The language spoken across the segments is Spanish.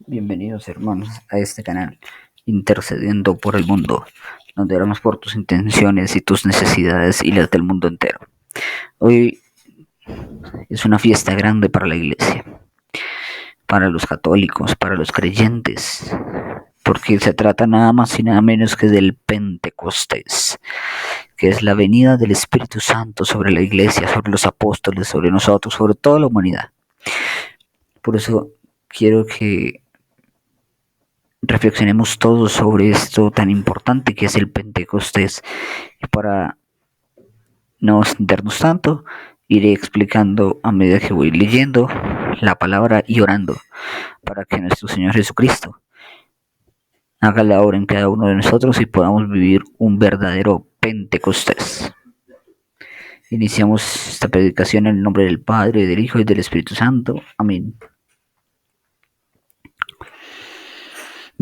Bienvenidos hermanos a este canal, intercediendo por el mundo, donde oramos por tus intenciones y tus necesidades y las del mundo entero. Hoy es una fiesta grande para la iglesia, para los católicos, para los creyentes, porque se trata nada más y nada menos que del Pentecostés, que es la venida del Espíritu Santo sobre la iglesia, sobre los apóstoles, sobre nosotros, sobre toda la humanidad. Por eso quiero que reflexionemos todos sobre esto tan importante que es el Pentecostés. Y para no extendernos tanto, iré explicando a medida que voy leyendo la palabra y orando para que nuestro Señor Jesucristo haga la obra en cada uno de nosotros y podamos vivir un verdadero Pentecostés. Iniciamos esta predicación en el nombre del Padre, del Hijo y del Espíritu Santo. Amén.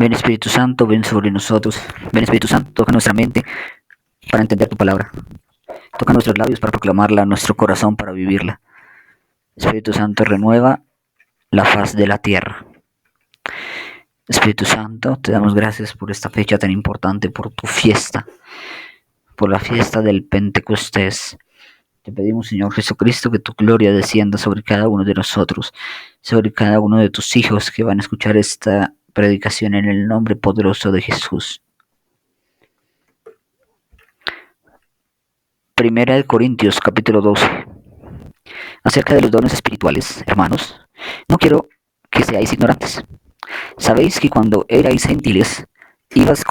Ven Espíritu Santo, ven sobre nosotros. Ven Espíritu Santo, toca nuestra mente para entender tu palabra. Toca nuestros labios para proclamarla, nuestro corazón para vivirla. Espíritu Santo, renueva la faz de la tierra. Espíritu Santo, te damos gracias por esta fecha tan importante, por tu fiesta, por la fiesta del Pentecostés. Te pedimos, Señor Jesucristo, que tu gloria descienda sobre cada uno de nosotros, sobre cada uno de tus hijos que van a escuchar esta predicación en el nombre poderoso de Jesús. Primera de Corintios, capítulo 12. Acerca de los dones espirituales, hermanos, no quiero que seáis ignorantes. Sabéis que cuando erais gentiles, ibas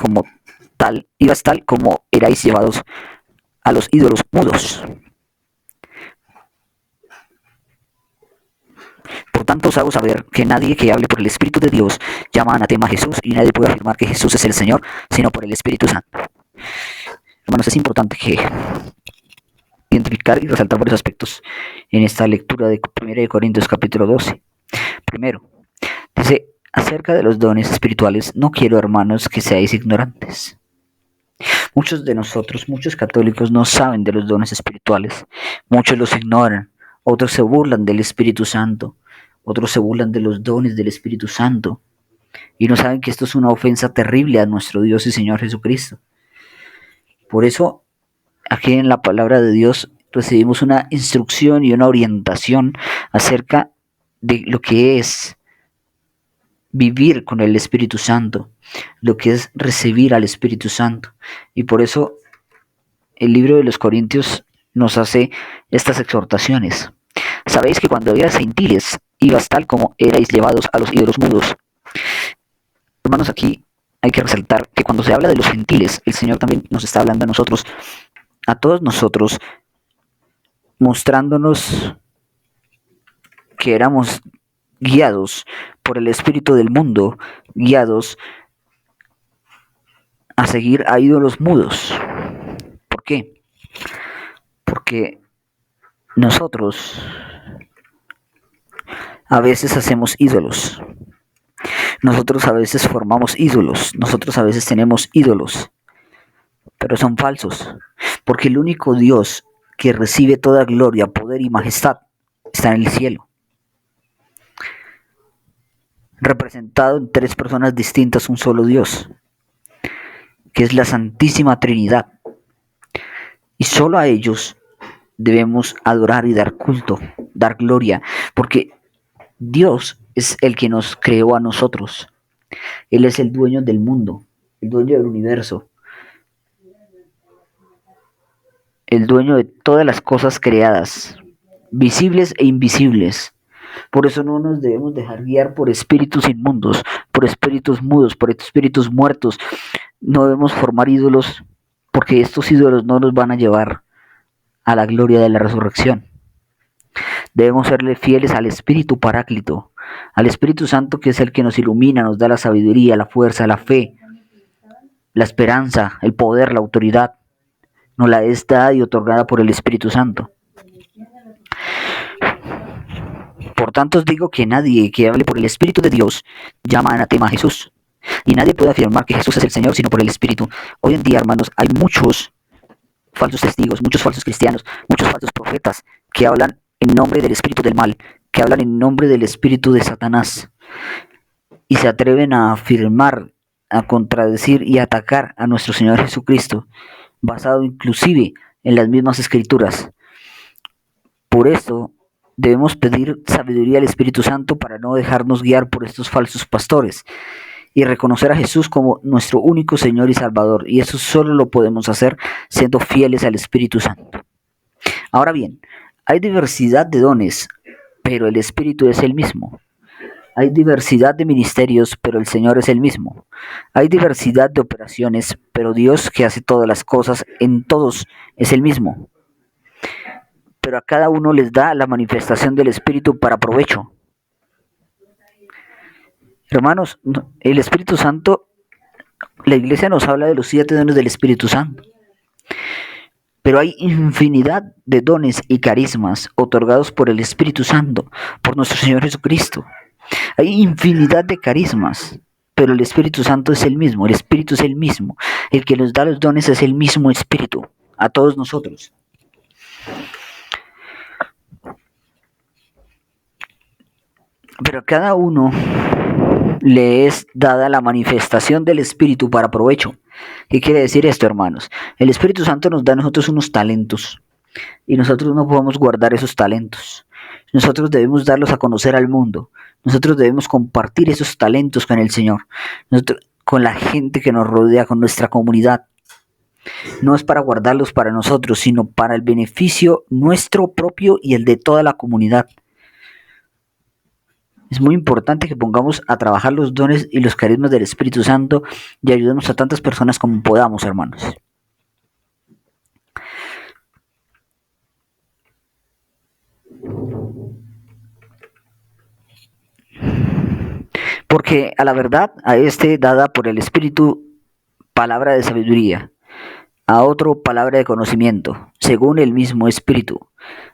tal como erais llevados a los ídolos mudos. Por tanto, os hago saber que nadie que hable por el Espíritu de Dios llama anatema a Jesús, y nadie puede afirmar que Jesús es el Señor, sino por el Espíritu Santo. Hermanos, es importante que identificar y resaltar varios aspectos en esta lectura de 1 Corintios capítulo 12. Primero, dice, acerca de los dones espirituales, no quiero, hermanos, que seáis ignorantes. Muchos de nosotros, muchos católicos, no saben de los dones espirituales. Muchos los ignoran. Otros se burlan del Espíritu Santo. Otros se burlan de los dones del Espíritu Santo. Y no saben que esto es una ofensa terrible a nuestro Dios y Señor Jesucristo. Por eso, aquí en la palabra de Dios recibimos una instrucción y una orientación acerca de lo que es vivir con el Espíritu Santo, lo que es recibir al Espíritu Santo. Y por eso el libro de los Corintios nos hace estas exhortaciones. Sabéis que cuando erais gentiles, ibas tal como erais llevados a los ídolos mudos. Hermanos, aquí hay que resaltar que cuando se habla de los gentiles, el Señor también nos está hablando a nosotros, a todos nosotros, mostrándonos que éramos guiados por el espíritu del mundo, guiados a seguir a ídolos mudos. ¿Por qué? Porque nosotros a veces hacemos ídolos. Nosotros a veces formamos ídolos. Nosotros a veces tenemos ídolos. Pero son falsos. Porque el único Dios que recibe toda gloria, poder y majestad está en el cielo. Representado en tres personas distintas, un solo Dios, que es la Santísima Trinidad. Y solo a ellos debemos adorar y dar culto, dar gloria, porque Dios es el que nos creó a nosotros. Él es el dueño del mundo, el dueño del universo, el dueño de todas las cosas creadas, visibles e invisibles. Por eso no nos debemos dejar guiar por espíritus inmundos, por espíritus mudos, por espíritus muertos. No debemos formar ídolos, porque estos ídolos no nos van a llevar a la gloria de la resurrección. Debemos serle fieles al Espíritu Paráclito, al Espíritu Santo, que es el que nos ilumina, nos da la sabiduría, la fuerza, la fe, la esperanza, el poder, la autoridad. Nos la es dada y otorgada por el Espíritu Santo. Por tanto os digo que nadie que hable por el Espíritu de Dios llama anatema a Jesús. Y nadie puede afirmar que Jesús es el Señor sino por el Espíritu. Hoy en día, hermanos, hay muchos falsos testigos, muchos falsos cristianos, muchos falsos profetas que hablan en nombre del espíritu del mal, que hablan en nombre del espíritu de Satanás. y se atreven a afirmar, a contradecir y a atacar a nuestro Señor Jesucristo, basado inclusive en las mismas escrituras. Por esto debemos pedir sabiduría al Espíritu Santo para no dejarnos guiar por estos falsos pastores y reconocer a Jesús como nuestro único Señor y Salvador. Y eso solo lo podemos hacer siendo fieles al Espíritu Santo. Ahora bien, hay diversidad de dones, pero el Espíritu es el mismo. Hay diversidad de ministerios, pero el Señor es el mismo. Hay diversidad de operaciones, pero Dios, que hace todas las cosas en todos, es el mismo. Pero a cada uno les da la manifestación del Espíritu para provecho. Hermanos, el Espíritu Santo, la Iglesia nos habla de los 7 dones del Espíritu Santo. Pero hay infinidad de dones y carismas otorgados por el Espíritu Santo, por nuestro Señor Jesucristo. Hay infinidad de carismas, pero el Espíritu Santo es el mismo, el Espíritu es el mismo. El que nos da los dones es el mismo Espíritu, a todos nosotros. Pero a cada uno le es dada la manifestación del Espíritu para provecho. ¿Qué quiere decir esto, hermanos? El Espíritu Santo nos da a nosotros unos talentos y nosotros no podemos guardar esos talentos. Nosotros debemos darlos a conocer al mundo. Nosotros debemos compartir esos talentos con el Señor, con la gente que nos rodea, con nuestra comunidad. No es para guardarlos para nosotros, sino para el beneficio nuestro propio y el de toda la comunidad. Es muy importante que pongamos a trabajar los dones y los carismas del Espíritu Santo y ayudemos a tantas personas como podamos, hermanos. Porque a la verdad, a este dada por el Espíritu palabra de sabiduría, a otro palabra de conocimiento, según el mismo Espíritu,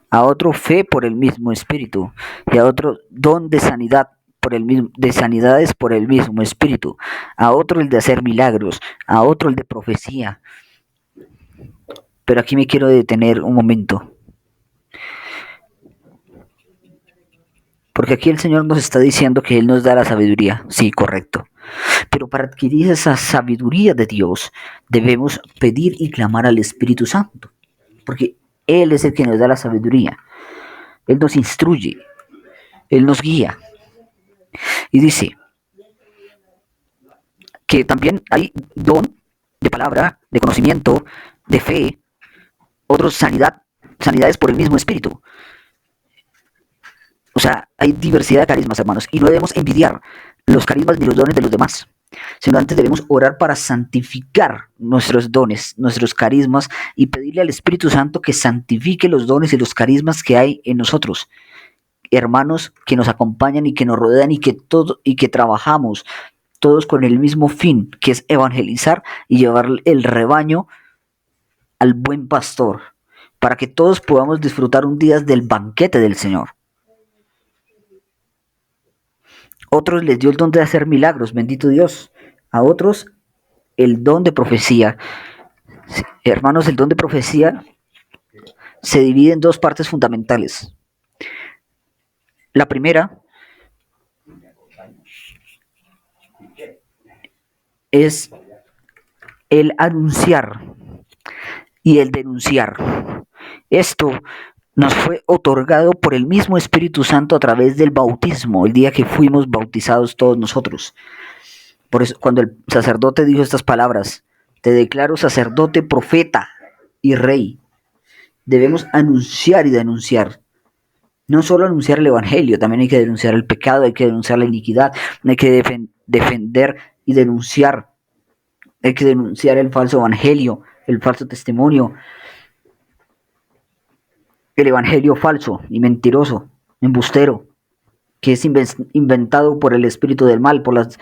a otro fe por el mismo Espíritu, y a otro don de sanidad de sanidades por el mismo Espíritu, a otro el de hacer milagros, a otro el de profecía. Pero aquí me quiero detener un momento. Porque aquí el Señor nos está diciendo que Él nos da la sabiduría. Sí, correcto. Pero para adquirir esa sabiduría de Dios, debemos pedir y clamar al Espíritu Santo. Porque Él es el que nos da la sabiduría. Él nos instruye. Él nos guía. Y dice que también hay don de palabra, de conocimiento, de fe, otros sanidades por el mismo Espíritu. O sea, hay diversidad de carismas, hermanos, y no debemos envidiar los carismas ni los dones de los demás, sino antes debemos orar para santificar nuestros dones, nuestros carismas, y pedirle al Espíritu Santo que santifique los dones y los carismas que hay en nosotros. Hermanos que nos acompañan y que nos rodean y que trabajamos todos con el mismo fin, que es evangelizar y llevar el rebaño al buen pastor, para que todos podamos disfrutar un día del banquete del Señor. Otros les dio el don de hacer milagros, bendito Dios. A otros el don de profecía. Hermanos, el don de profecía se divide en dos partes fundamentales. La primera es el anunciar y el denunciar. Esto nos fue otorgado por el mismo Espíritu Santo a través del bautismo, el día que fuimos bautizados todos nosotros. Por eso, cuando el sacerdote dijo estas palabras, te declaro sacerdote, profeta y rey, debemos anunciar y denunciar. No solo anunciar el evangelio, también hay que denunciar el pecado, hay que denunciar la iniquidad, hay que defender y denunciar. Hay que denunciar el falso evangelio, el falso testimonio, el evangelio falso y mentiroso, embustero, que es inventado por el espíritu del mal, por las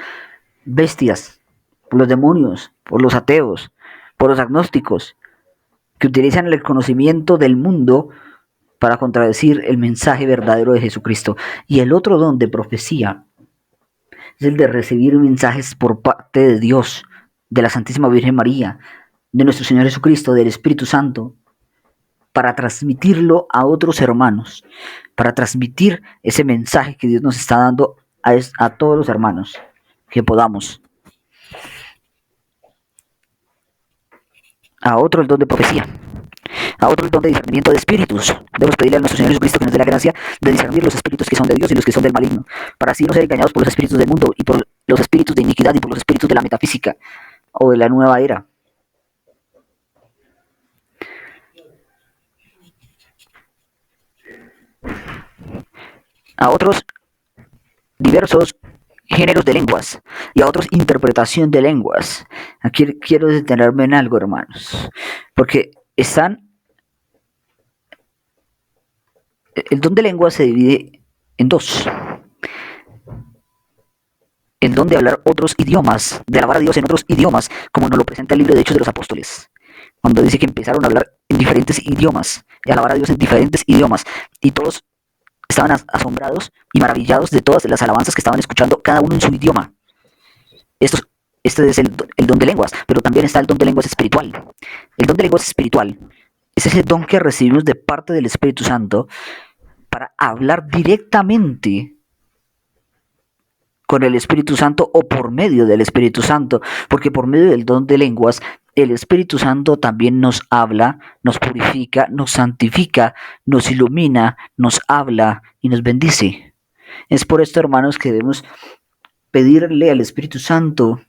bestias, por los demonios, por los ateos, por los agnósticos, que utilizan el conocimiento del mundo para contradecir el mensaje verdadero de Jesucristo. Y el otro don de profecía es el de recibir mensajes por parte de Dios, de la Santísima Virgen María, de nuestro Señor Jesucristo, del Espíritu Santo, para transmitirlo a otros hermanos, para transmitir ese mensaje que Dios nos está dando a todos los hermanos. que podamos. A otro el don de profecía, a otro el don de discernimiento de espíritus. Debemos pedirle a nuestro Señor Jesucristo que nos dé la gracia de discernir los espíritus que son de Dios y los que son del maligno, para así no ser engañados por los espíritus del mundo y por los espíritus de iniquidad y por los espíritus de la metafísica o de la nueva era. A otros diversos géneros de lenguas y a otros interpretación de lenguas. Aquí quiero detenerme en algo, hermanos, porque el don de lenguas se divide en dos: el don de hablar otros idiomas, de alabar a Dios en otros idiomas, como nos lo presenta el libro de Hechos de los Apóstoles, cuando dice que empezaron a hablar en diferentes idiomas y a alabar a Dios en diferentes idiomas, y todos estaban asombrados y maravillados de todas las alabanzas que estaban escuchando, cada uno en su idioma. Este es el don de lenguas, pero también está el don de lenguas espiritual. El don de lenguas espiritual es ese don que recibimos de parte del Espíritu Santo para hablar directamente con el Espíritu Santo o por medio del Espíritu Santo, porque por medio del don de lenguas el Espíritu Santo también nos habla, nos purifica, nos santifica, nos ilumina, nos habla y nos bendice. Es por esto, hermanos, que debemos pedirle al Espíritu Santo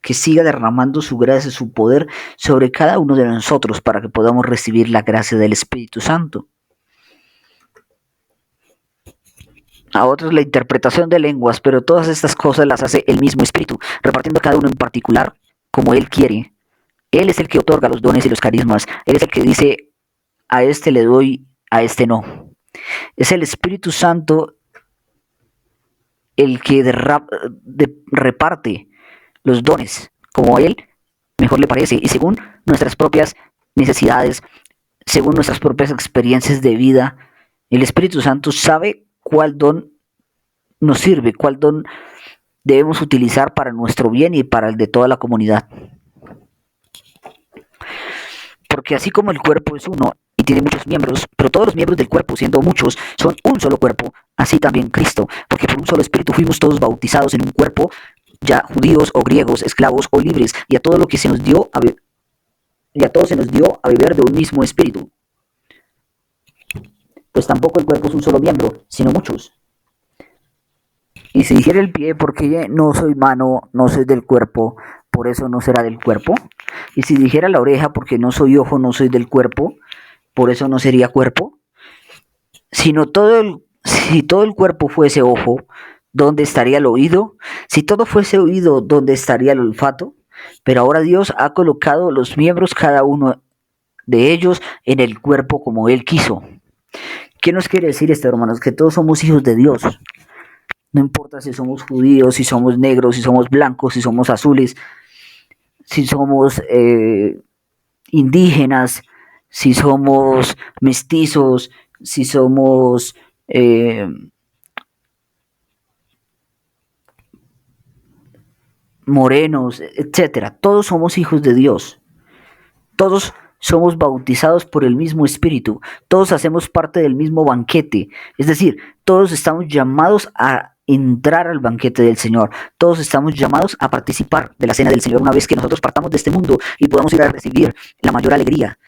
que siga derramando su gracia, su poder sobre cada uno de nosotros para que podamos recibir la gracia del Espíritu Santo. A otros la interpretación de lenguas, pero todas estas cosas las hace el mismo Espíritu, repartiendo cada uno en particular como Él quiere. Él es el que otorga los dones y los carismas. Él es el que dice, a este le doy, a este no. Es el Espíritu Santo el que reparte los dones como a Él mejor le parece y según nuestras propias necesidades, según nuestras propias experiencias de vida. El Espíritu Santo sabe cuál don nos sirve, cuál don debemos utilizar para nuestro bien y para el de toda la comunidad. Porque así como el cuerpo es uno y tiene muchos miembros, pero todos los miembros del cuerpo, siendo muchos, son un solo cuerpo, así también Cristo, porque por un solo Espíritu fuimos todos bautizados en un cuerpo, ya judíos o griegos, esclavos o libres, y a todo lo que se nos dio y a todos se nos dio a beber de un mismo Espíritu. Pues tampoco el cuerpo es un solo miembro, sino muchos. Y si dijera el pie, porque no soy mano, no soy del cuerpo, por eso no será del cuerpo. Y si dijera la oreja, porque no soy ojo, no soy del cuerpo, por eso no sería cuerpo. Si todo el cuerpo fuese ojo, ¿dónde estaría el oído? Si todo fuese oído, ¿dónde estaría el olfato? Pero ahora Dios ha colocado los miembros, cada uno de ellos, en el cuerpo como Él quiso. ¿Qué nos quiere decir esto, hermanos? Que todos somos hijos de Dios. No importa si somos judíos, si somos negros, si somos blancos, si somos azules, si somos indígenas, si somos mestizos, si somos morenos, etcétera. Todos somos hijos de Dios. Todos somos bautizados por el mismo Espíritu. Todos hacemos parte del mismo banquete. Es decir, todos estamos llamados a entrar al banquete del Señor. Todos estamos llamados a participar de la cena del Señor una vez que nosotros partamos de este mundo y podamos ir a recibir la mayor alegría.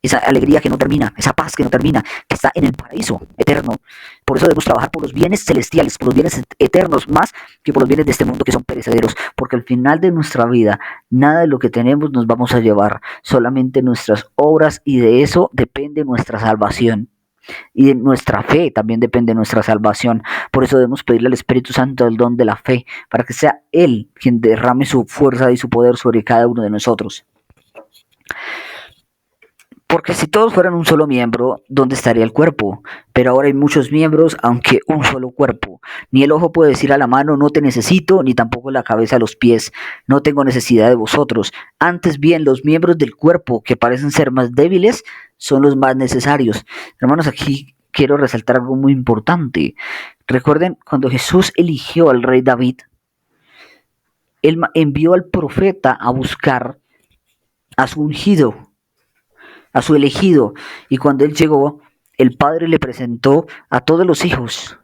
Esa alegría que no termina, esa paz que no termina, que está en el paraíso eterno. Por eso debemos trabajar por los bienes celestiales, por los bienes eternos, más que por los bienes de este mundo que son perecederos. Porque al final de nuestra vida, nada de lo que tenemos nos vamos a llevar, solamente nuestras obras, y de eso depende nuestra salvación. Y de nuestra fe también depende nuestra salvación. Por eso debemos pedirle al Espíritu Santo el don de la fe, para que sea Él quien derrame su fuerza y su poder sobre cada uno de nosotros. Porque si todos fueran un solo miembro, ¿dónde estaría el cuerpo? Pero ahora hay muchos miembros, aunque un solo cuerpo. Ni el ojo puede decir a la mano, no te necesito, ni tampoco la cabeza a los pies, no tengo necesidad de vosotros. Antes bien, los miembros del cuerpo, que parecen ser más débiles, son los más necesarios. Hermanos, aquí quiero resaltar algo muy importante. Recuerden, cuando Jesús eligió al rey David, Él envió al profeta a buscar a su ungido, a su elegido, y cuando él llegó, el padre le presentó a todos los hijos.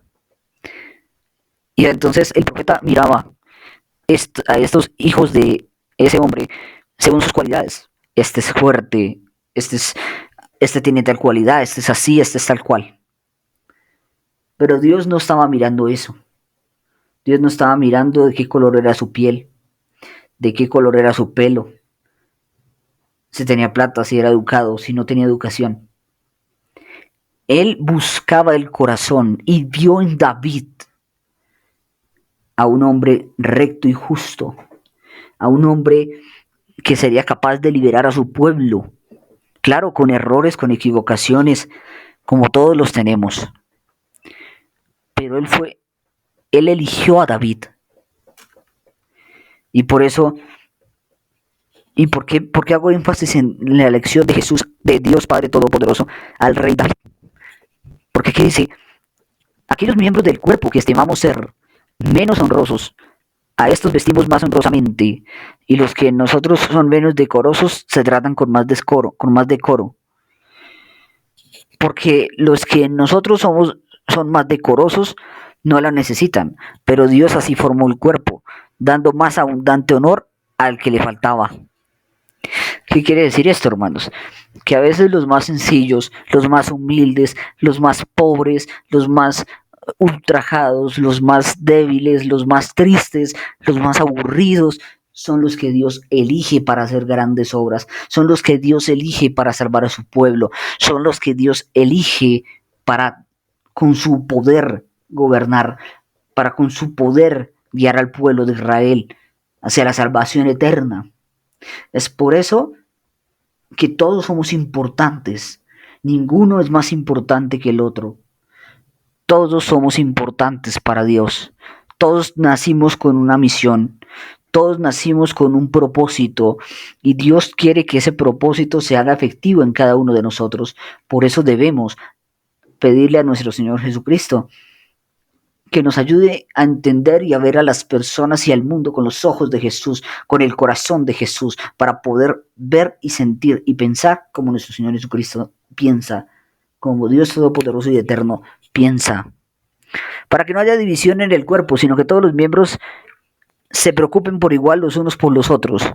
Y entonces el profeta miraba a estos hijos de ese hombre según sus cualidades. Este es fuerte, este tiene tal cualidad, este es así, este es tal cual. Pero Dios no estaba mirando eso. Dios no estaba mirando de qué color era su piel, de qué color era su pelo, si tenía plata, si era educado, si no tenía educación. Él buscaba el corazón y vio en David a un hombre recto y justo, a un hombre que sería capaz de liberar a su pueblo. Claro, con errores, con equivocaciones, como todos los tenemos. Pero él eligió a David. Y por eso, ¿y por qué hago énfasis en la elección de Jesús, de Dios Padre Todopoderoso, al rey David? Porque aquí dice, aquellos miembros del cuerpo que estimamos ser menos honrosos, a estos vestimos más honrosamente, y los que nosotros son menos decorosos se tratan con más decoro. Porque los que nosotros son más decorosos no la necesitan, pero Dios así formó el cuerpo, dando más abundante honor al que le faltaba. ¿Qué quiere decir esto, hermanos? Que a veces los más sencillos, los más humildes, los más pobres, los más ultrajados, los más débiles, los más tristes, los más aburridos, son los que Dios elige para hacer grandes obras, son los que Dios elige para salvar a su pueblo, son los que Dios elige para con su poder gobernar, para con su poder guiar al pueblo de Israel hacia la salvación eterna. Es por eso que todos somos importantes, ninguno es más importante que el otro. Todos somos importantes para Dios. Todos nacimos con una misión. Todos nacimos con un propósito y Dios quiere que ese propósito se haga efectivo en cada uno de nosotros. Por eso debemos pedirle a nuestro Señor Jesucristo que nos ayude a entender y a ver a las personas y al mundo con los ojos de Jesús, con el corazón de Jesús, para poder ver y sentir y pensar como nuestro Señor Jesucristo piensa, como Dios Todopoderoso y Eterno piensa. Para que no haya división en el cuerpo, sino que todos los miembros se preocupen por igual los unos por los otros.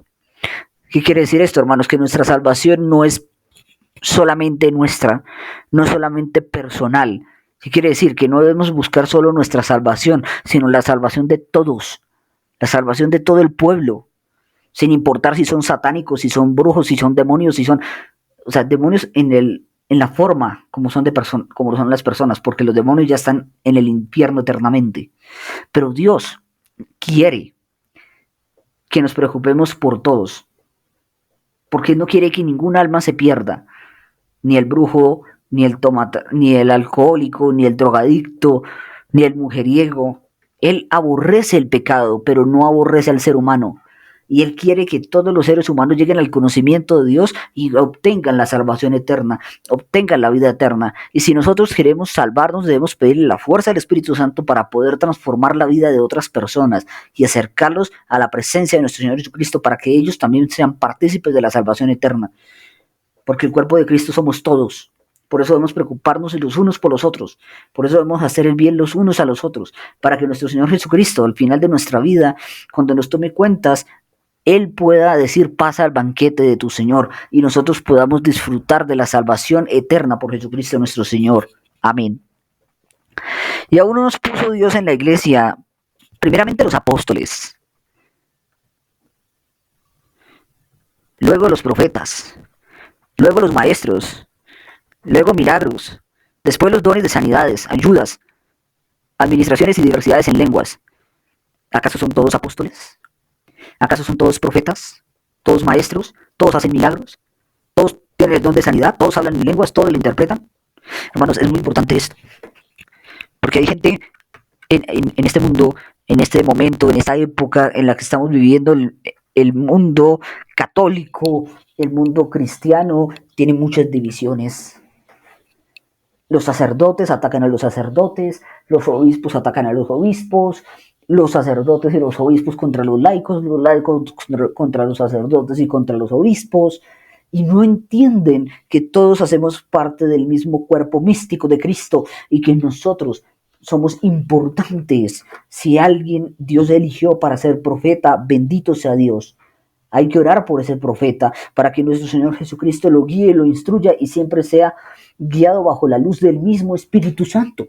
¿Qué quiere decir esto, hermanos? Que nuestra salvación no es solamente nuestra, no es solamente personal. ¿Qué quiere decir? Que no debemos buscar solo nuestra salvación, sino la salvación de todos, la salvación de todo el pueblo, sin importar si son satánicos, si son brujos, si son demonios, si son, o sea, demonios en la forma como son como son las personas, porque los demonios ya están en el infierno eternamente. Pero Dios quiere que nos preocupemos por todos, porque no quiere que ningún alma se pierda, ni el brujo, ni el alcohólico, ni el drogadicto, ni el mujeriego. Él aborrece el pecado, pero no aborrece al ser humano. Y Él quiere que todos los seres humanos lleguen al conocimiento de Dios y obtengan la salvación eterna, obtengan la vida eterna. Y si nosotros queremos salvarnos, debemos pedirle la fuerza del Espíritu Santo para poder transformar la vida de otras personas y acercarlos a la presencia de nuestro Señor Jesucristo para que ellos también sean partícipes de la salvación eterna. Porque el cuerpo de Cristo somos todos. Por eso debemos preocuparnos los unos por los otros. Por eso debemos hacer el bien los unos a los otros. Para que nuestro Señor Jesucristo, al final de nuestra vida, cuando nos tome cuentas, Él pueda decir, pasa al banquete de tu Señor, y nosotros podamos disfrutar de la salvación eterna por Jesucristo nuestro Señor. Amén. Y aún nos puso Dios en la iglesia, primeramente los apóstoles, luego los profetas, luego los maestros, luego milagros, después los dones de sanidades, ayudas, administraciones y diversidades en lenguas. ¿Acaso son todos apóstoles? ¿Acaso son todos profetas? ¿Todos maestros? ¿Todos hacen milagros? ¿Todos tienen el don de sanidad? ¿Todos hablan en lenguas? ¿Todos lo interpretan? Hermanos, es muy importante esto. Porque hay gente en este mundo, en este momento, en esta época en la que estamos viviendo, el mundo católico, el mundo cristiano, tiene muchas divisiones. Los sacerdotes atacan a los sacerdotes, los obispos atacan a los obispos, los sacerdotes y los obispos contra los laicos contra los sacerdotes y contra los obispos, y no entienden que todos hacemos parte del mismo cuerpo místico de Cristo y que nosotros somos importantes. Si alguien Dios eligió para ser profeta, bendito sea Dios. Hay que orar por ese profeta para que nuestro Señor Jesucristo lo guíe, lo instruya y siempre sea guiado bajo la luz del mismo Espíritu Santo.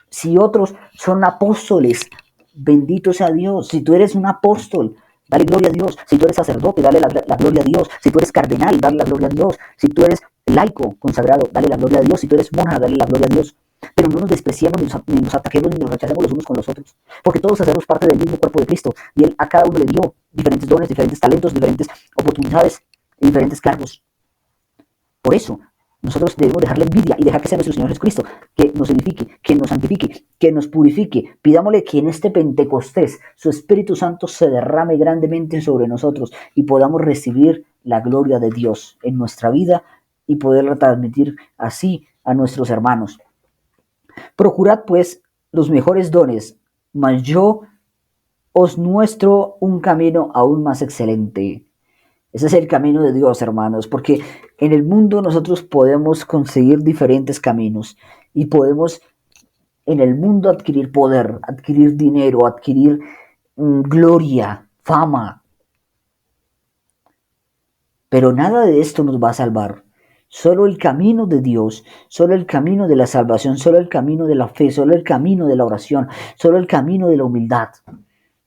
Si otros son apóstoles, bendito sea Dios. Si tú eres un apóstol, dale gloria a Dios. Si tú eres sacerdote, dale la gloria a Dios. Si tú eres cardenal, dale la gloria a Dios. Si tú eres laico, consagrado, dale la gloria a Dios. Si tú eres monja, dale la gloria a Dios. Pero no nos despreciemos, ni nos ataquemos, ni nos rechacemos los unos con los otros. Porque todos hacemos parte del mismo cuerpo de Cristo. Y Él a cada uno le dio diferentes dones, diferentes talentos, diferentes oportunidades y diferentes cargos. Por eso, nosotros debemos dejar la envidia y dejar que sea nuestro Señor Jesucristo que nos edifique, que nos santifique, que nos purifique. Pidámosle que en este Pentecostés su Espíritu Santo se derrame grandemente sobre nosotros y podamos recibir la gloria de Dios en nuestra vida y poderla transmitir así a nuestros hermanos. Procurad pues los mejores dones, mas yo os muestro un camino aún más excelente. Ese es el camino de Dios, hermanos, porque en el mundo nosotros podemos conseguir diferentes caminos y podemos en el mundo adquirir poder, adquirir dinero, adquirir gloria, fama. Pero nada de esto nos va a salvar. Solo el camino de Dios, solo el camino de la salvación, solo el camino de la fe, solo el camino de la oración, solo el camino de la humildad.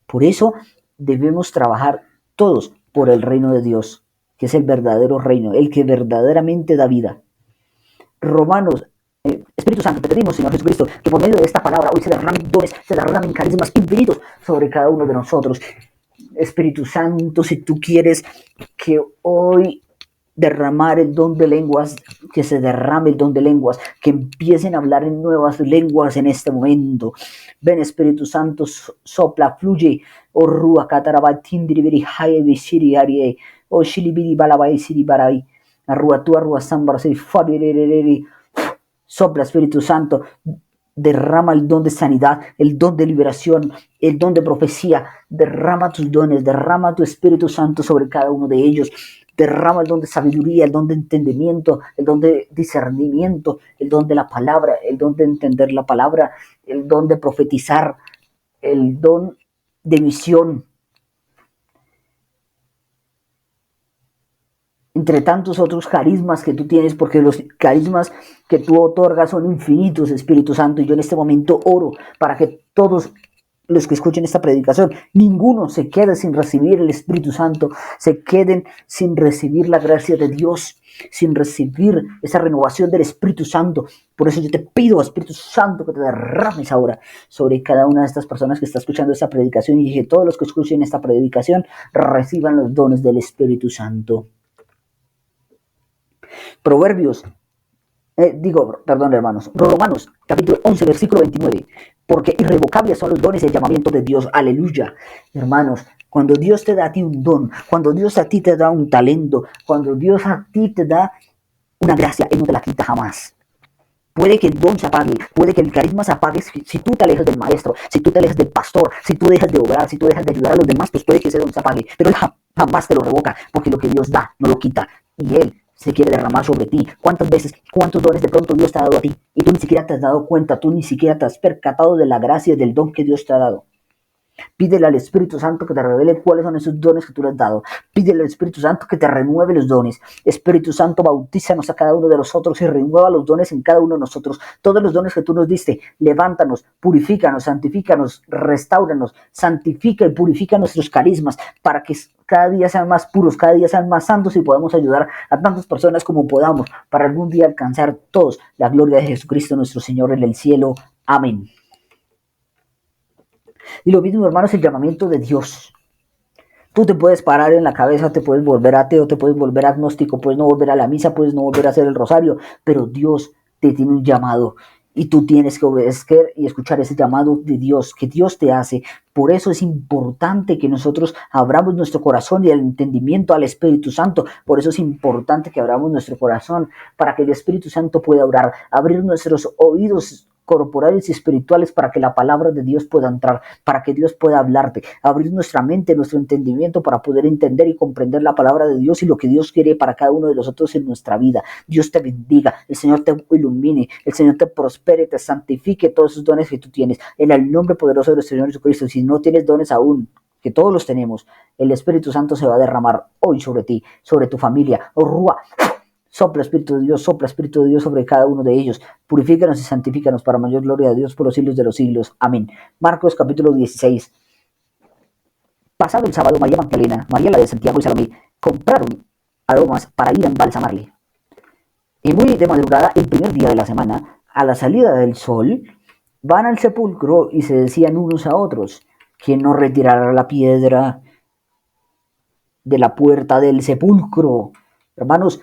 Por eso debemos trabajar todos por el reino de Dios, que es el verdadero reino, el que verdaderamente da vida. Romanos, Espíritu Santo, te pedimos, Señor Jesucristo, que por medio de esta palabra hoy se derramen dones, se derramen carismas infinitos sobre cada uno de nosotros. Espíritu Santo, si tú quieres que hoy derramar el don de lenguas, que se derrame el don de lenguas, que empiecen a hablar en nuevas lenguas en este momento. Ven, Espíritu Santo, sopla, fluye. O rúa catarabatindribiri haye arie o shilibiri balabai siri barai arrua tu arrua sambara siri fabirereri. Sopla, Espíritu Santo, derrama el don de sanidad, el don de liberación, el don de profecía. Derrama tus dones, derrama tu Espíritu Santo sobre cada uno de ellos. Derrama el don de sabiduría, el don de entendimiento, el don de discernimiento, el don de la palabra, el don de entender la palabra, el don de profetizar, el don de visión. Entre tantos otros carismas que tú tienes, porque los carismas que tú otorgas son infinitos, Espíritu Santo, y yo en este momento oro para que todos los que escuchen esta predicación, ninguno se quede sin recibir el Espíritu Santo, se queden sin recibir la gracia de Dios, sin recibir esa renovación del Espíritu Santo. Por eso yo te pido, Espíritu Santo, que te derrames ahora sobre cada una de estas personas que está escuchando esta predicación, y que todos los que escuchen esta predicación reciban los dones del Espíritu Santo. Proverbios, hermanos, Romanos, capítulo 11, versículo 29. Porque irrevocables son los dones y el llamamiento de Dios. Aleluya. Hermanos, cuando Dios te da a ti un don, cuando Dios a ti te da un talento, cuando Dios a ti te da una gracia, Él no te la quita jamás. Puede que el don se apague, puede que el carisma se apague si tú te alejas del maestro, si tú te alejas del pastor, si tú dejas de obrar, si tú dejas de ayudar a los demás, pues puede que ese don se apague. Pero Él jamás te lo revoca, porque lo que Dios da no lo quita. Y Él se quiere derramar sobre ti. ¿Cuántas veces, cuántos dones de pronto Dios te ha dado a ti? Y tú ni siquiera te has dado cuenta, tú ni siquiera te has percatado de la gracia y del don que Dios te ha dado. Pídele al Espíritu Santo que te revele cuáles son esos dones que tú le has dado. Pídele al Espíritu Santo que te renueve los dones. Espíritu Santo, bautízanos a cada uno de nosotros y renueva los dones en cada uno de nosotros. Todos los dones que tú nos diste, levántanos, purifícanos, santifícanos, restauranos, santifica y purifica nuestros carismas para que cada día sean más puros, cada día sean más santos y podamos ayudar a tantas personas como podamos para algún día alcanzar todos la gloria de Jesucristo nuestro Señor en el cielo. Amén. Y lo mismo, hermanos, el llamamiento de Dios. Tú te puedes parar en la cabeza, te puedes volver ateo, te puedes volver agnóstico, puedes no volver a la misa, puedes no volver a hacer el rosario, pero Dios te tiene un llamado y tú tienes que obedecer y escuchar ese llamado de Dios que Dios te hace. Por eso es importante que nosotros abramos nuestro corazón y el entendimiento al Espíritu Santo. Por eso es importante que abramos nuestro corazón para que el Espíritu Santo pueda orar, abrir nuestros oídos corporales y espirituales para que la palabra de Dios pueda entrar, para que Dios pueda hablarte, abrir nuestra mente, nuestro entendimiento para poder entender y comprender la palabra de Dios y lo que Dios quiere para cada uno de nosotros en nuestra vida. Dios te bendiga, el Señor te ilumine, el Señor te prospere, te santifique todos esos dones que tú tienes, en el nombre poderoso del Señor Jesucristo. Si no tienes dones aún, que todos los tenemos, el Espíritu Santo se va a derramar hoy sobre ti, sobre tu familia. Rúa. Sopla Espíritu de Dios, sopla Espíritu de Dios sobre cada uno de ellos. Purifícanos y santifícanos para mayor gloria de Dios por los siglos de los siglos. Amén. Marcos capítulo 16. Pasado el sábado, María Magdalena, María la de Santiago y Salomé compraron aromas para ir a embalsamarle. Y muy de madrugada, el primer día de la semana, a la salida del sol, van al sepulcro y se decían unos a otros: ¿quién no retirará la piedra de la puerta del sepulcro? Hermanos,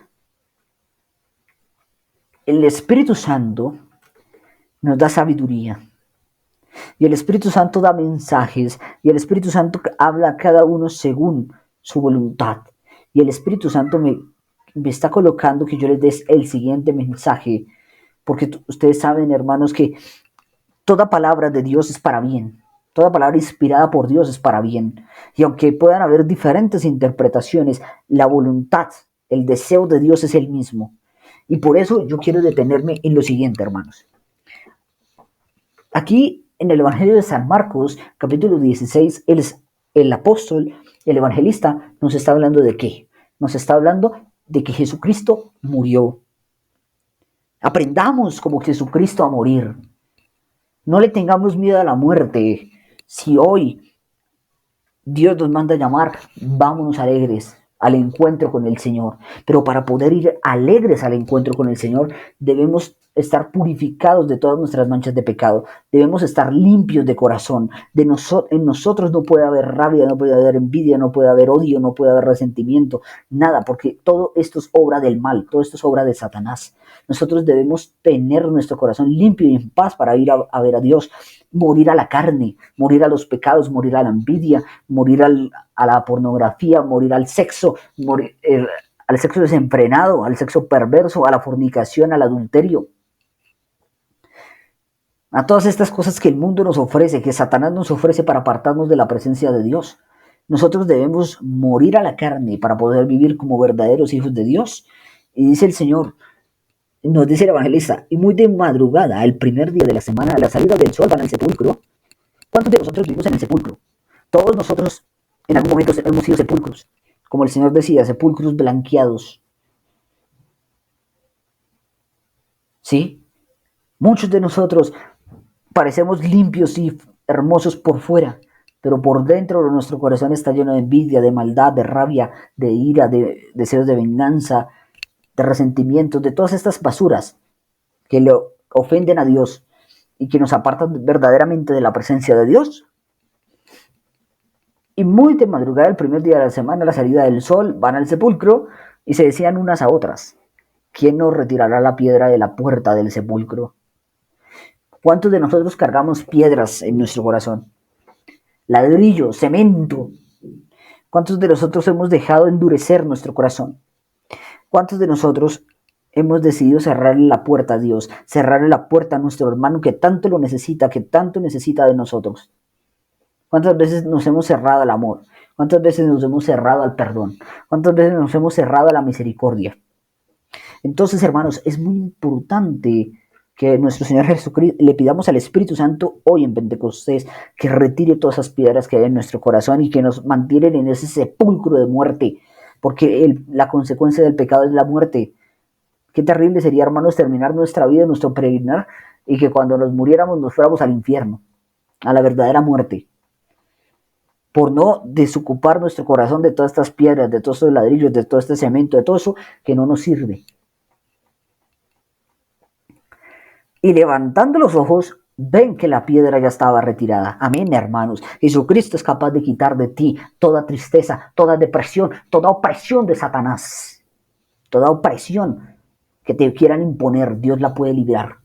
el Espíritu Santo nos da sabiduría. Y el Espíritu Santo da mensajes. Y el Espíritu Santo habla a cada uno según su voluntad. Y el Espíritu Santo me está colocando que yo les dé el siguiente mensaje. Porque ustedes saben, hermanos, que toda palabra de Dios es para bien. Toda palabra inspirada por Dios es para bien. Y aunque puedan haber diferentes interpretaciones, la voluntad, el deseo de Dios es el mismo. Y por eso yo quiero detenerme en lo siguiente, hermanos. Aquí en el Evangelio de San Marcos, capítulo 16, el apóstol, el evangelista, nos está hablando de qué. Nos está hablando de que Jesucristo murió. Aprendamos como Jesucristo a morir. No le tengamos miedo a la muerte. Si hoy Dios nos manda a llamar, vámonos alegres al encuentro con el Señor. Pero para poder ir alegres al encuentro con el Señor, debemos estar purificados de todas nuestras manchas de pecado. Debemos estar limpios de corazón. En nosotros no puede haber rabia, no puede haber envidia, no puede haber odio, no puede haber resentimiento, nada, porque todo esto es obra del mal, todo esto es obra de Satanás. Nosotros debemos tener nuestro corazón limpio y en paz para ir a ver a Dios. Morir a la carne, morir a los pecados, morir a la envidia, morir a la pornografía, morir al sexo, morir al sexo desenfrenado, al sexo perverso, a la fornicación, al adulterio. A todas estas cosas que el mundo nos ofrece, que Satanás nos ofrece para apartarnos de la presencia de Dios. Nosotros debemos morir a la carne para poder vivir como verdaderos hijos de Dios. Y dice el Señor, nos dice el evangelista, y muy de madrugada, el primer día de la semana, a la salida del sol, van al sepulcro. ¿Cuántos de nosotros vivimos en el sepulcro? Todos nosotros en algún momento hemos sido sepulcros. Como el Señor decía, sepulcros blanqueados. ¿Sí? Muchos de nosotros parecemos limpios y hermosos por fuera, pero por dentro nuestro corazón está lleno de envidia, de maldad, de rabia, de ira, de deseos de venganza, de resentimientos, de todas estas basuras que le ofenden a Dios y que nos apartan verdaderamente de la presencia de Dios. Y muy de madrugada, el primer día de la semana, a la salida del sol, van al sepulcro y se decían unas a otras: ¿quién nos retirará la piedra de la puerta del sepulcro? ¿Cuántos de nosotros cargamos piedras en nuestro corazón? Ladrillo, cemento. ¿Cuántos de nosotros hemos dejado endurecer nuestro corazón? ¿Cuántos de nosotros hemos decidido cerrarle la puerta a Dios, cerrarle la puerta a nuestro hermano que tanto lo necesita, que tanto necesita de nosotros? ¿Cuántas veces nos hemos cerrado al amor? ¿Cuántas veces nos hemos cerrado al perdón? ¿Cuántas veces nos hemos cerrado a la misericordia? Entonces, hermanos, es muy importante que nuestro Señor Jesucristo le pidamos al Espíritu Santo hoy en Pentecostés que retire todas esas piedras que hay en nuestro corazón y que nos mantienen en ese sepulcro de muerte, porque la consecuencia del pecado es la muerte. Qué terrible sería, hermanos, terminar nuestra vida, nuestro peregrinar, y que cuando nos muriéramos nos fuéramos al infierno, a la verdadera muerte, por no desocupar nuestro corazón de todas estas piedras, de todos estos ladrillos, de todo este cemento, de todo eso que no nos sirve. Y levantando los ojos, ven que la piedra ya estaba retirada. Amén, hermanos. Jesucristo es capaz de quitar de ti toda tristeza, toda depresión, toda opresión de Satanás. Toda opresión que te quieran imponer, Dios la puede liberar.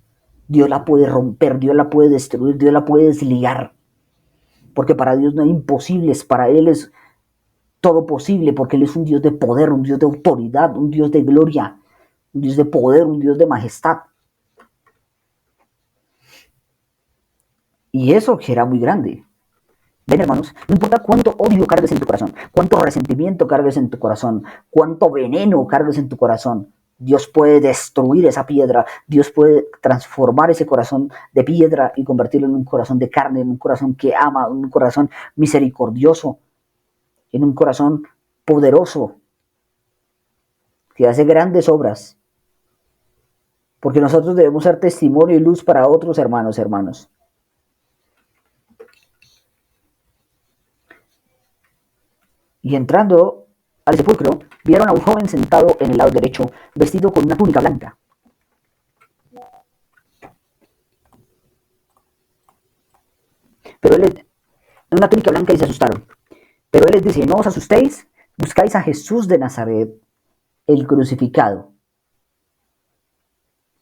Dios la puede romper, Dios la puede destruir, Dios la puede desligar. Porque para Dios no hay imposibles, para Él es todo posible, porque Él es un Dios de poder, un Dios de autoridad, un Dios de gloria, un Dios de poder, un Dios de majestad. Y eso que era muy grande. Ven, hermanos, no importa cuánto odio cargues en tu corazón, cuánto resentimiento cargues en tu corazón, cuánto veneno cargues en tu corazón, Dios puede destruir esa piedra, Dios puede transformar ese corazón de piedra y convertirlo en un corazón de carne, en un corazón que ama, en un corazón misericordioso, en un corazón poderoso, que hace grandes obras. Porque nosotros debemos ser testimonio y luz para otros hermanos. Y entrando al sepulcro, vieron a un joven sentado en el lado derecho, vestido con una túnica blanca. Pero él, una túnica blanca, y se asustaron. Pero él les dice, no os asustéis, buscáis a Jesús de Nazaret, el crucificado.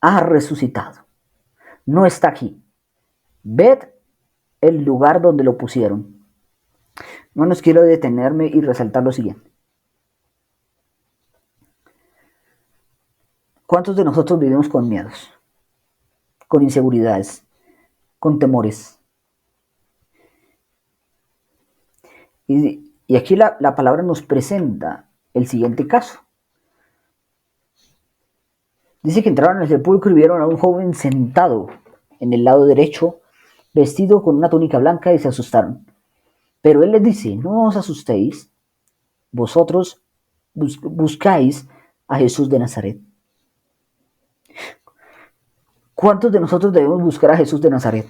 Ha resucitado. No está aquí. Ved el lugar donde lo pusieron. No nos quiero detenerme y resaltar lo siguiente. ¿Cuántos de nosotros vivimos con miedos, con inseguridades, con temores? Y aquí la palabra nos presenta el siguiente caso. Dice que entraron al sepulcro y vieron a un joven sentado en el lado derecho, vestido con una túnica blanca, y se asustaron. Pero él les dice, no os asustéis, vosotros buscáis a Jesús de Nazaret. ¿Cuántos de nosotros debemos buscar a Jesús de Nazaret?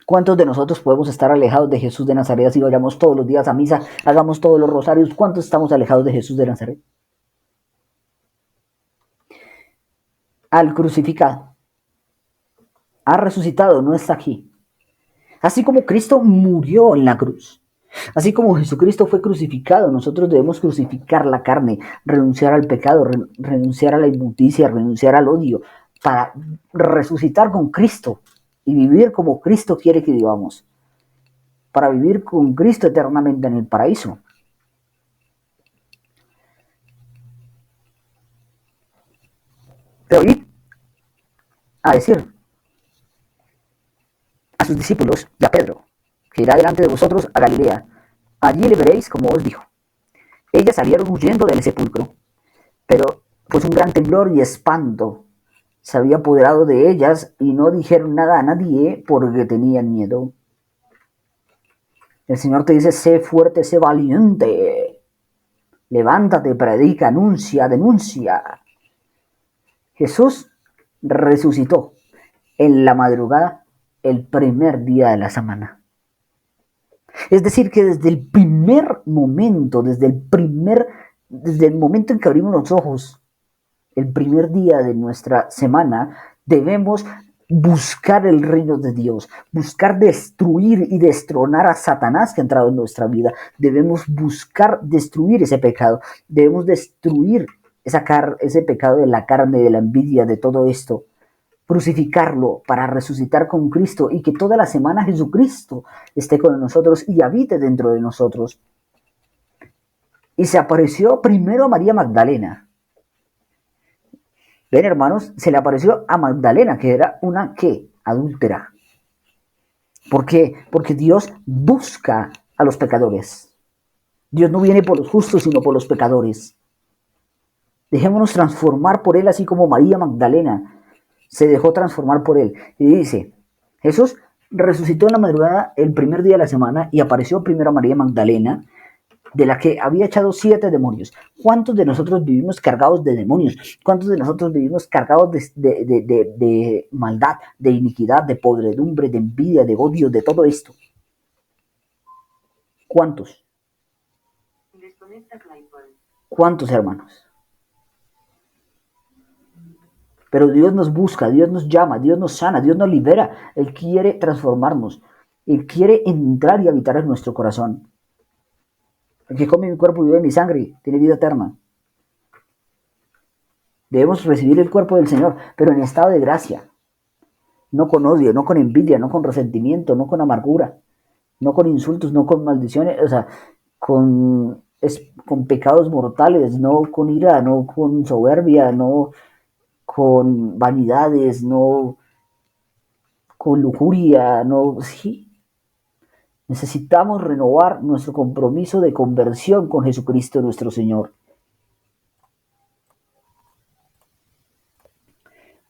¿Cuántos de nosotros podemos estar alejados de Jesús de Nazaret si vayamos todos los días a misa, hagamos todos los rosarios? ¿Cuántos estamos alejados de Jesús de Nazaret? Al crucificado. Ha resucitado, no está aquí. Así como Cristo murió en la cruz, así como Jesucristo fue crucificado, nosotros debemos crucificar la carne, renunciar al pecado, renunciar a la inmundicia, renunciar al odio, para resucitar con Cristo y vivir como Cristo quiere que vivamos, para vivir con Cristo eternamente en el paraíso. Te oí a decir a sus discípulos y a Pedro, que irá delante de vosotros a Galilea, allí le veréis como os dijo. Ellas salieron huyendo del sepulcro, pero pues un gran temblor y espanto se había apoderado de ellas y no dijeron nada a nadie porque tenían miedo. El Señor te dice, sé fuerte, sé valiente, levántate, predica, anuncia, denuncia. Jesús resucitó en la madrugada el primer día de la semana. Es decir, que desde el primer momento, desde el momento en que abrimos los ojos, el primer día de nuestra semana, debemos buscar el reino de Dios, buscar destruir y destronar a Satanás que ha entrado en nuestra vida. Debemos buscar destruir ese pecado, debemos destruir ese pecado de la carne, de la envidia, de todo esto, crucificarlo para resucitar con Cristo y que toda la semana Jesucristo esté con nosotros y habite dentro de nosotros. Y se apareció primero a María Magdalena. Ven, hermanos, se le apareció a Magdalena, que era una, ¿qué? Adúltera. ¿Por qué? Porque Dios busca a los pecadores. Dios no viene por los justos, sino por los pecadores. Dejémonos transformar por Él, así como María Magdalena se dejó transformar por Él. Y dice, Jesús resucitó en la madrugada el primer día de la semana y apareció primero a María Magdalena, de la que había echado 7 demonios. ¿Cuántos de nosotros vivimos cargados de demonios? ¿Cuántos de nosotros vivimos cargados de maldad, de iniquidad, de podredumbre, de envidia, de odio, de todo esto? ¿Cuántos? ¿Cuántos, hermanos? Pero Dios nos busca, Dios nos llama, Dios nos sana, Dios nos libera. Él quiere transformarnos. Él quiere entrar y habitar en nuestro corazón. El que come mi cuerpo y bebe mi sangre tiene vida eterna. Debemos recibir el cuerpo del Señor, pero en estado de gracia. No con odio, no con envidia, no con resentimiento, no con amargura, no con insultos, no con maldiciones, o sea, con pecados mortales, no con ira, no con soberbia, no con vanidades, no con lujuria, no, sí. Necesitamos renovar nuestro compromiso de conversión con Jesucristo nuestro Señor.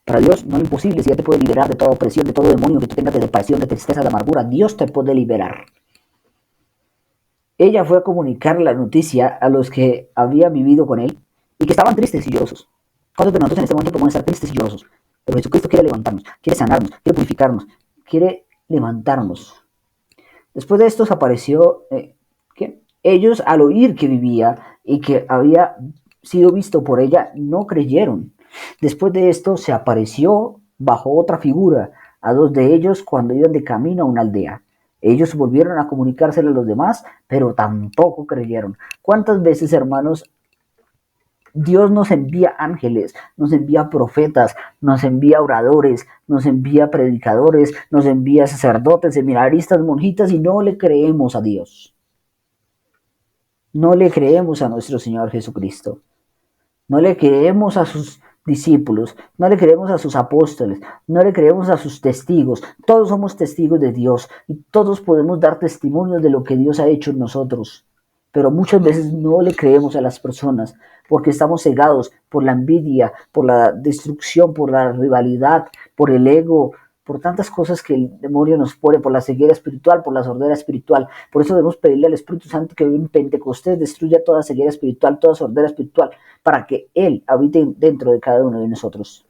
Para Dios no es imposible, si ya te puede liberar de toda opresión, de todo demonio que tú tengas, de depresión, de tristeza, de amargura, Dios te puede liberar. Ella fue a comunicar la noticia a los que habían vivido con él y que estaban tristes y llorosos. ¿Cuántos de nosotros en este momento podemos estar tristes y llorosos? Pero Jesucristo quiere levantarnos, quiere sanarnos, quiere purificarnos, quiere levantarnos. Después de esto se apareció que ellos, al oír que vivía y que había sido visto por ella, no creyeron. Después de esto se apareció bajo otra figura a dos de ellos cuando iban de camino a una aldea. Ellos volvieron a comunicárselo a los demás, pero tampoco creyeron. ¿Cuántas veces, hermanos, Dios nos envía ángeles, nos envía profetas, nos envía oradores, nos envía predicadores, nos envía sacerdotes, seminaristas, monjitas y no le creemos a Dios? No le creemos a nuestro Señor Jesucristo. No le creemos a sus discípulos, no le creemos a sus apóstoles, no le creemos a sus testigos. Todos somos testigos de Dios y todos podemos dar testimonio de lo que Dios ha hecho en nosotros. Pero muchas veces no le creemos a las personas porque estamos cegados por la envidia, por la destrucción, por la rivalidad, por el ego, por tantas cosas que el demonio nos pone, por la ceguera espiritual, por la sordera espiritual. Por eso debemos pedirle al Espíritu Santo que en Pentecostés destruya toda ceguera espiritual, toda sordera espiritual, para que Él habite dentro de cada uno de nosotros.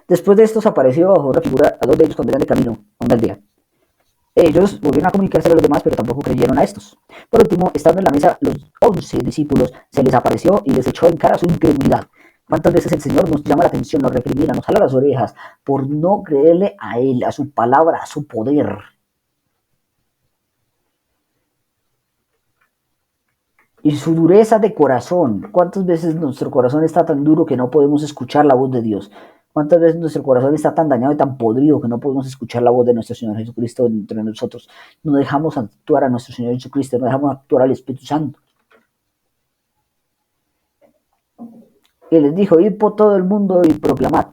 Después de esto se apareció bajo otra figura a dos de ellos cuando eran de camino a una aldea. Ellos volvieron a comunicarse a los demás, pero tampoco creyeron a estos. Por último, estando en la mesa, los 11 discípulos se les apareció y les echó en cara su incredulidad. ¿Cuántas veces el Señor nos llama la atención, nos recrimina, nos jala las orejas por no creerle a Él, a su palabra, a su poder? Y su dureza de corazón. ¿Cuántas veces nuestro corazón está tan duro que no podemos escuchar la voz de Dios? ¿Cuántas veces nuestro corazón está tan dañado y tan podrido que no podemos escuchar la voz de nuestro Señor Jesucristo entre nosotros? No dejamos actuar a nuestro Señor Jesucristo, no dejamos actuar al Espíritu Santo. Y les dijo, id por todo el mundo y proclamad.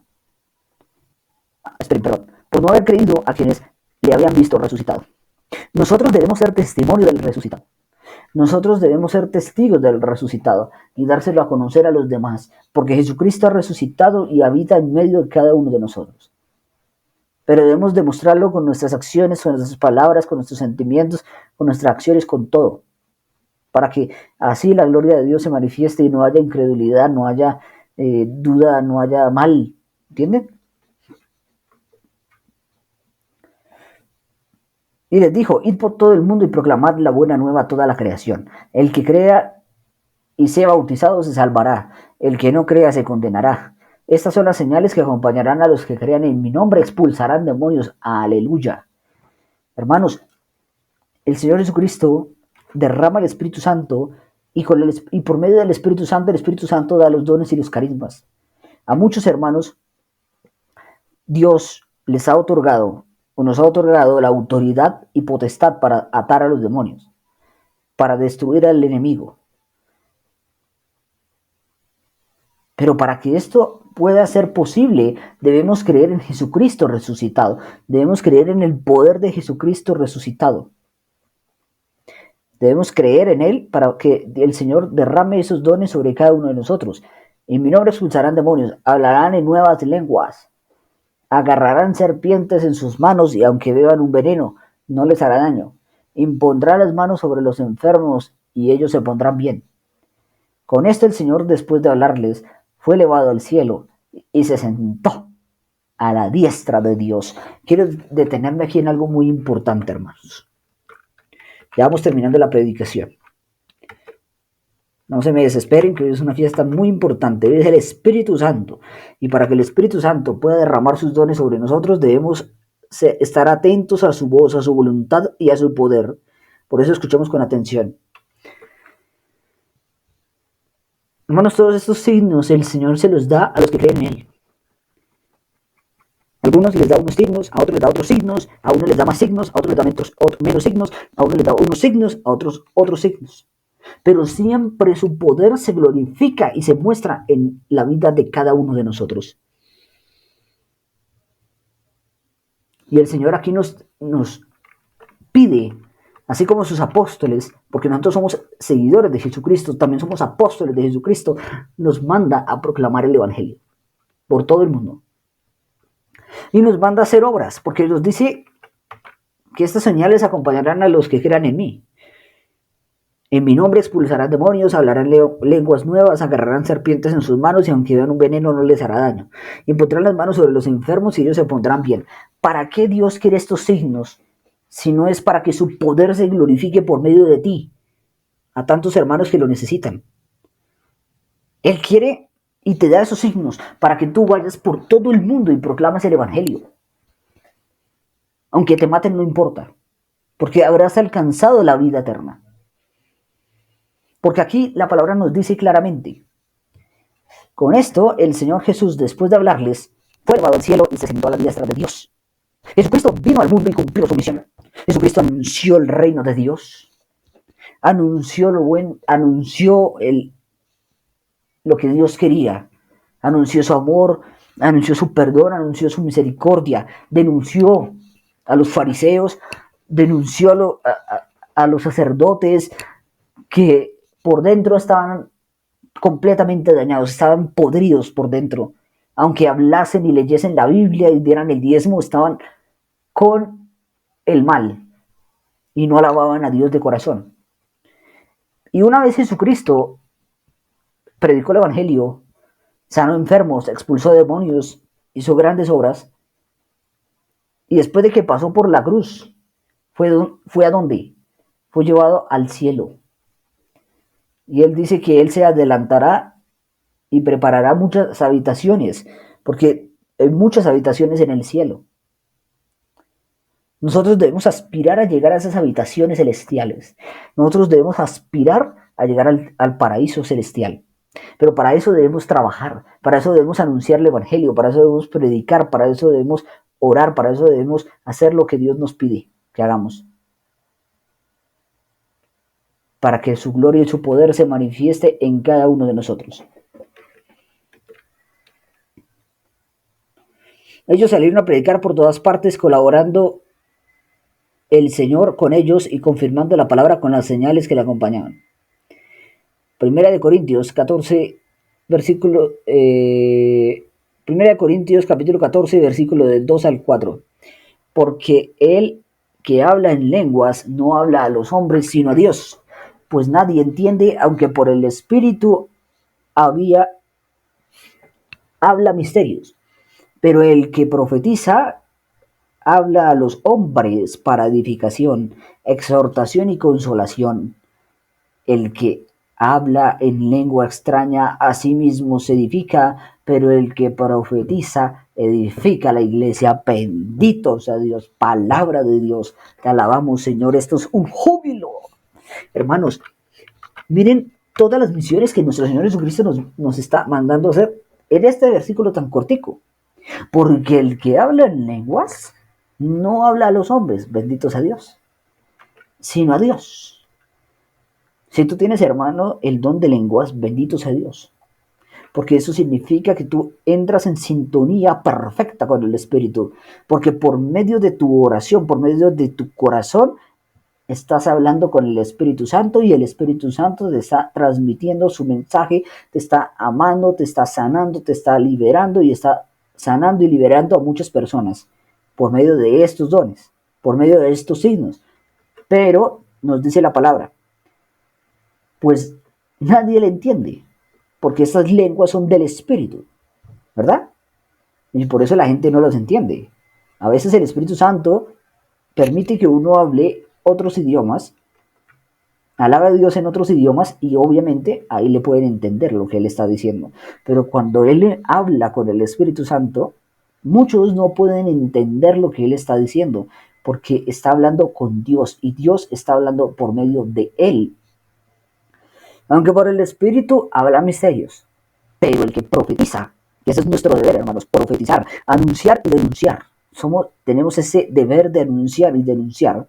Perdón, por no haber creído a quienes le habían visto resucitado. Nosotros debemos ser testimonio del resucitado. Nosotros debemos ser testigos del resucitado y dárselo a conocer a los demás, porque Jesucristo ha resucitado y habita en medio de cada uno de nosotros. Pero debemos demostrarlo con nuestras acciones, con nuestras palabras, con nuestros sentimientos, con nuestras acciones, con todo, para que así la gloria de Dios se manifieste y no haya incredulidad, no haya duda, no haya mal. ¿Entienden? Y les dijo, id por todo el mundo y proclamad la buena nueva a toda la creación. El que crea y sea bautizado se salvará, el que no crea se condenará. Estas son las señales que acompañarán a los que crean en mi nombre, expulsarán demonios. Aleluya. Hermanos, el Señor Jesucristo derrama el Espíritu Santo y por medio del Espíritu Santo da los dones y los carismas. A muchos hermanos, Dios les ha otorgado o nos ha otorgado la autoridad y potestad para atar a los demonios, para destruir al enemigo. Pero para que esto pueda ser posible, debemos creer en Jesucristo resucitado. Debemos creer en el poder de Jesucristo resucitado. Debemos creer en Él para que el Señor derrame esos dones sobre cada uno de nosotros. En mi nombre expulsarán demonios, hablarán en nuevas lenguas, agarrarán serpientes en sus manos y aunque beban un veneno, no les hará daño. Impondrá las manos sobre los enfermos y ellos se pondrán bien. Con esto el Señor, después de hablarles, fue elevado al cielo y se sentó a la diestra de Dios. Quiero detenerme aquí en algo muy importante, hermanos. Ya vamos terminando la predicación. No se me desesperen, que hoy es una fiesta muy importante. Hoy es el Espíritu Santo. Y para que el Espíritu Santo pueda derramar sus dones sobre nosotros, debemos estar atentos a su voz, a su voluntad y a su poder. Por eso escuchamos con atención. Hermanos, todos estos signos el Señor se los da a los que creen en Él. A algunos les da unos signos, a otros les da otros signos, a unos les da más signos, a otros les da menos signos, a unos les da unos signos, a otros signos. Pero siempre su poder se glorifica y se muestra en la vida de cada uno de nosotros. Y el Señor aquí nos pide, así como sus apóstoles, porque nosotros somos seguidores de Jesucristo, también somos apóstoles de Jesucristo, nos manda a proclamar el Evangelio por todo el mundo. Y nos manda a hacer obras, porque nos dice que estas señales acompañarán a los que crean en mí. En mi nombre expulsarán demonios, hablarán lenguas nuevas, agarrarán serpientes en sus manos y aunque vean un veneno no les hará daño. Y pondrán las manos sobre los enfermos y ellos se pondrán bien. ¿Para qué Dios quiere estos signos? Si no es para que su poder se glorifique por medio de ti, a tantos hermanos que lo necesitan. Él quiere y te da esos signos para que tú vayas por todo el mundo y proclames el Evangelio. Aunque te maten no importa, porque habrás alcanzado la vida eterna. Porque aquí la palabra nos dice claramente, con esto el Señor Jesús, después de hablarles, fue elevado al cielo y se sentó a la diestra de Dios. Jesucristo vino al mundo y cumplió su misión. Jesucristo anunció el reino de Dios, anunció lo que Dios quería, anunció su amor, anunció su perdón, anunció su misericordia, denunció a los fariseos, denunció a los sacerdotes que por dentro estaban completamente dañados, estaban podridos por dentro. Aunque hablasen y leyesen la Biblia y dieran el diezmo, estaban con el mal y no alababan a Dios de corazón. Y una vez Jesucristo predicó el Evangelio, sanó enfermos, expulsó demonios, hizo grandes obras, y después de que pasó por la cruz, fue a donde fue llevado al cielo. Y él dice que él se adelantará y preparará muchas habitaciones, porque hay muchas habitaciones en el cielo. Nosotros debemos aspirar a llegar a esas habitaciones celestiales. Nosotros debemos aspirar a llegar al paraíso celestial. Pero para eso debemos trabajar, para eso debemos anunciar el Evangelio, para eso debemos predicar, para eso debemos orar, para eso debemos hacer lo que Dios nos pide que hagamos. Para que su gloria y su poder se manifieste en cada uno de nosotros. Ellos salieron a predicar por todas partes, colaborando el Señor con ellos y confirmando la palabra con las señales que le acompañaban. Primera de Corintios 14, versículo... Primera de Corintios capítulo 14, versículo del 2 al 4. Porque el que habla en lenguas no habla a los hombres, sino a Dios, pues nadie entiende, aunque por el Espíritu habla misterios. Pero el que profetiza habla a los hombres para edificación, exhortación y consolación. El que habla en lengua extraña a sí mismo se edifica, pero el que profetiza edifica la iglesia. Bendito sea Dios, palabra de Dios. Te alabamos, Señor. Esto es un júbilo. Hermanos, miren todas las misiones que nuestro Señor Jesucristo nos está mandando a hacer en este versículo tan cortico. Porque el que habla en lenguas no habla a los hombres, bendito sea Dios, sino a Dios. Si tú tienes, hermano, el don de lenguas, bendito sea Dios. Porque eso significa que tú entras en sintonía perfecta con el Espíritu. Porque por medio de tu oración, por medio de tu corazón, estás hablando con el Espíritu Santo y el Espíritu Santo te está transmitiendo su mensaje, te está amando, te está sanando, te está liberando y está sanando y liberando a muchas personas por medio de estos dones, por medio de estos signos. Pero nos dice la palabra, pues nadie le entiende, porque estas lenguas son del Espíritu, ¿verdad? Y por eso la gente no los entiende. A veces el Espíritu Santo permite que uno hable otros idiomas, alaba a Dios en otros idiomas y obviamente ahí le pueden entender lo que él está diciendo. Pero cuando él habla con el Espíritu Santo, muchos no pueden entender lo que él está diciendo porque está hablando con Dios y Dios está hablando por medio de él. Aunque por el Espíritu habla misterios, pero el que profetiza, que ese es nuestro deber, hermanos, profetizar, anunciar y denunciar. Tenemos ese deber de anunciar y denunciar.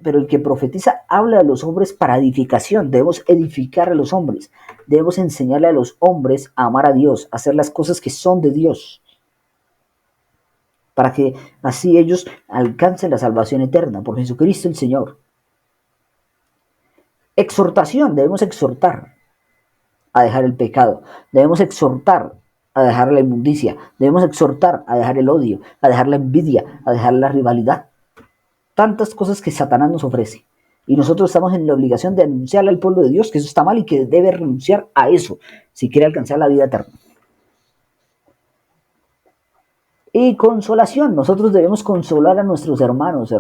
Pero el que profetiza habla a los hombres para edificación. Debemos edificar a los hombres. Debemos enseñarle a los hombres a amar a Dios, a hacer las cosas que son de Dios. para que así ellos alcancen la salvación eterna por Jesucristo el Señor. Exhortación, debemos exhortar a dejar el pecado, debemos exhortar a dejar la inmundicia, debemos exhortar a dejar el odio, a dejar la envidia, a dejar la rivalidad. Tantas cosas que Satanás nos ofrece. Y nosotros estamos en la obligación de anunciarle al pueblo de Dios que eso está mal y que debe renunciar a eso si quiere alcanzar la vida eterna. Y consolación, nosotros debemos consolar a nuestros hermanos.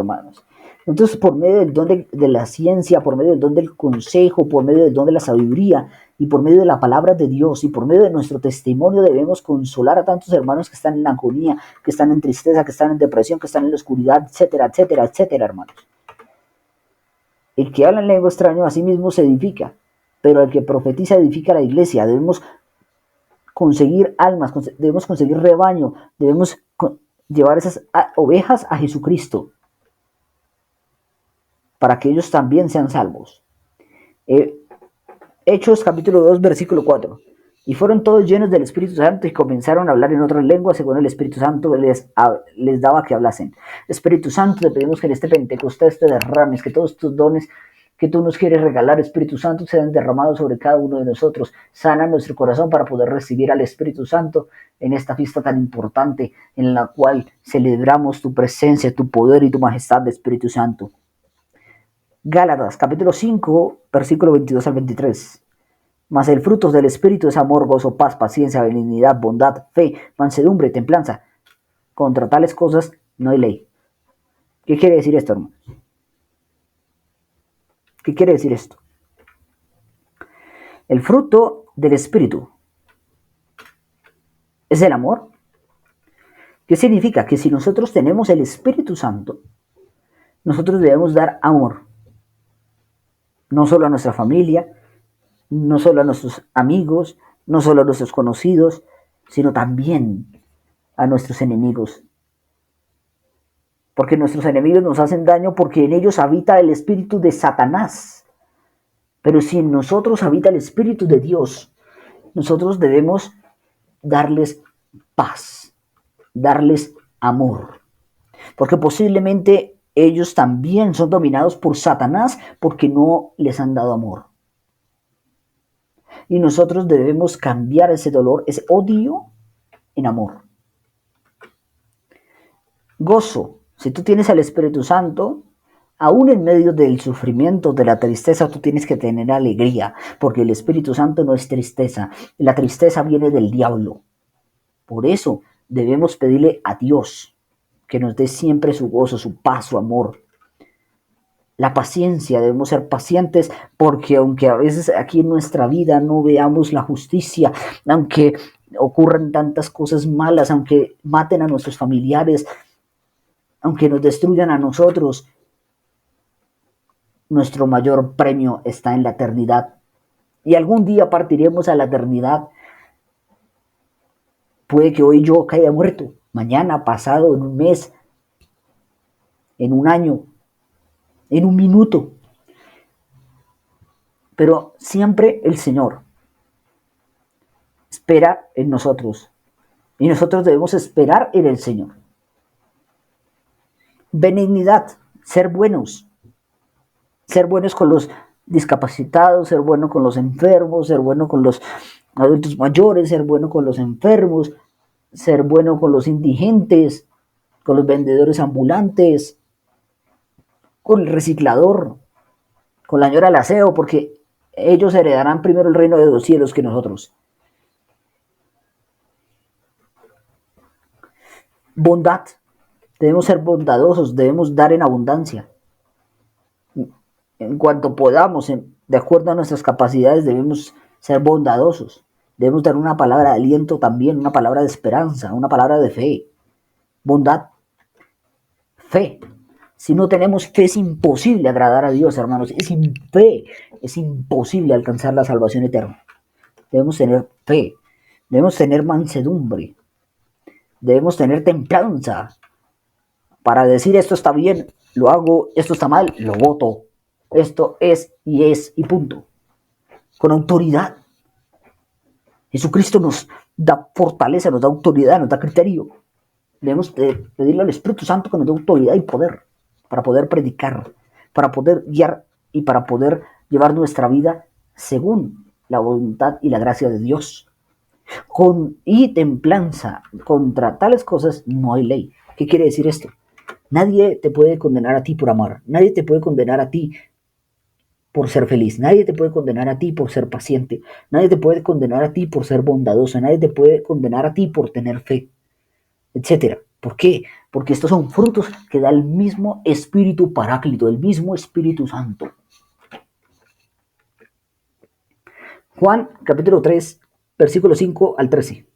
Entonces, por medio del don de la ciencia, por medio del don del consejo, por medio del don de la sabiduría y por medio de la palabra de Dios y por medio de nuestro testimonio debemos consolar a tantos hermanos que están en agonía, que están en tristeza, que están en depresión, que están en la oscuridad, etcétera, etcétera, etcétera, hermanos. El que habla en lengua extraña a sí mismo se edifica, pero el que profetiza edifica la iglesia. Debemos conseguir almas, debemos conseguir rebaño, debemos llevar esas ovejas a Jesucristo para que ellos también sean salvos. Hechos capítulo 2 versículo 4. Y fueron todos llenos del Espíritu Santo y comenzaron a hablar en otras lenguas según el Espíritu Santo les daba que hablasen. Espíritu Santo, te pedimos que en este Pentecostés te derrames, que todos tus dones que tú nos quieres regalar, Espíritu Santo, sean derramados sobre cada uno de nosotros. Sana nuestro corazón para poder recibir al Espíritu Santo en esta fiesta tan importante en la cual celebramos tu presencia, tu poder y tu majestad de Espíritu Santo. Gálatas capítulo 5 versículo 22 al 23. Mas el fruto del Espíritu es amor, gozo, paz, paciencia, benignidad, bondad, fe, mansedumbre, templanza. Contra tales cosas no hay ley. ¿Qué quiere decir esto, hermano? ¿Qué quiere decir esto? El fruto del Espíritu es el amor. ¿Qué significa? Que si nosotros tenemos el Espíritu Santo, nosotros debemos dar amor. No solo a nuestra familia, no solo a nuestros amigos, no solo a nuestros conocidos, sino también a nuestros enemigos. Porque nuestros enemigos nos hacen daño porque en ellos habita el espíritu de Satanás. Pero si en nosotros habita el espíritu de Dios, nosotros debemos darles paz, darles amor. Porque posiblemente ellos también son dominados por Satanás porque no les han dado amor. Y nosotros debemos cambiar ese dolor, ese odio, en amor. Gozo. Si tú tienes al Espíritu Santo, aún en medio del sufrimiento, de la tristeza, tú tienes que tener alegría, porque el Espíritu Santo no es tristeza. La tristeza viene del diablo. Por eso debemos pedirle a Dios que nos dé siempre su gozo, su paz, su amor. La paciencia, debemos ser pacientes porque aunque a veces aquí en nuestra vida no veamos la justicia, aunque ocurran tantas cosas malas, aunque maten a nuestros familiares, aunque nos destruyan a nosotros, nuestro mayor premio está en la eternidad. Y algún día partiremos a la eternidad. Puede que hoy yo haya muerto, mañana, pasado, en un mes, en un año, en un minuto. Pero siempre el Señor espera en nosotros. Y nosotros debemos esperar en el Señor. Benignidad, ser buenos con los discapacitados, ser bueno con los enfermos, ser bueno con los adultos mayores, ser bueno con los enfermos, ser bueno con los indigentes, con los vendedores ambulantes, con el reciclador, con la señora del aseo, porque ellos heredarán primero el reino de los cielos que nosotros. Bondad. Debemos ser bondadosos, debemos dar en abundancia. En cuanto podamos, de acuerdo a nuestras capacidades, debemos ser bondadosos. Debemos dar una palabra de aliento también, una palabra de esperanza, una palabra de fe. Bondad. Fe. Si no tenemos fe, es imposible agradar a Dios, hermanos. Sin fe es imposible alcanzar la salvación eterna. Debemos tener fe. Debemos tener mansedumbre. Debemos tener templanza. Para decir esto está bien, lo hago, esto está mal, lo voto. Esto es y punto. Con autoridad. Jesucristo nos da fortaleza, nos da autoridad, nos da criterio. Debemos pedirle al Espíritu Santo que nos dé autoridad y poder para poder predicar, para poder guiar y para poder llevar nuestra vida según la voluntad y la gracia de Dios. Y templanza contra tales cosas no hay ley. ¿Qué quiere decir esto? Nadie te puede condenar a ti por amar. Nadie te puede condenar a ti por ser feliz. Nadie te puede condenar a ti por ser paciente. Nadie te puede condenar a ti por ser bondadoso. Nadie te puede condenar a ti por tener fe, etcétera. ¿Por qué? Porque estos son frutos que da el mismo Espíritu Paráclito, el mismo Espíritu Santo. Juan capítulo 3, versículo 5 al 13.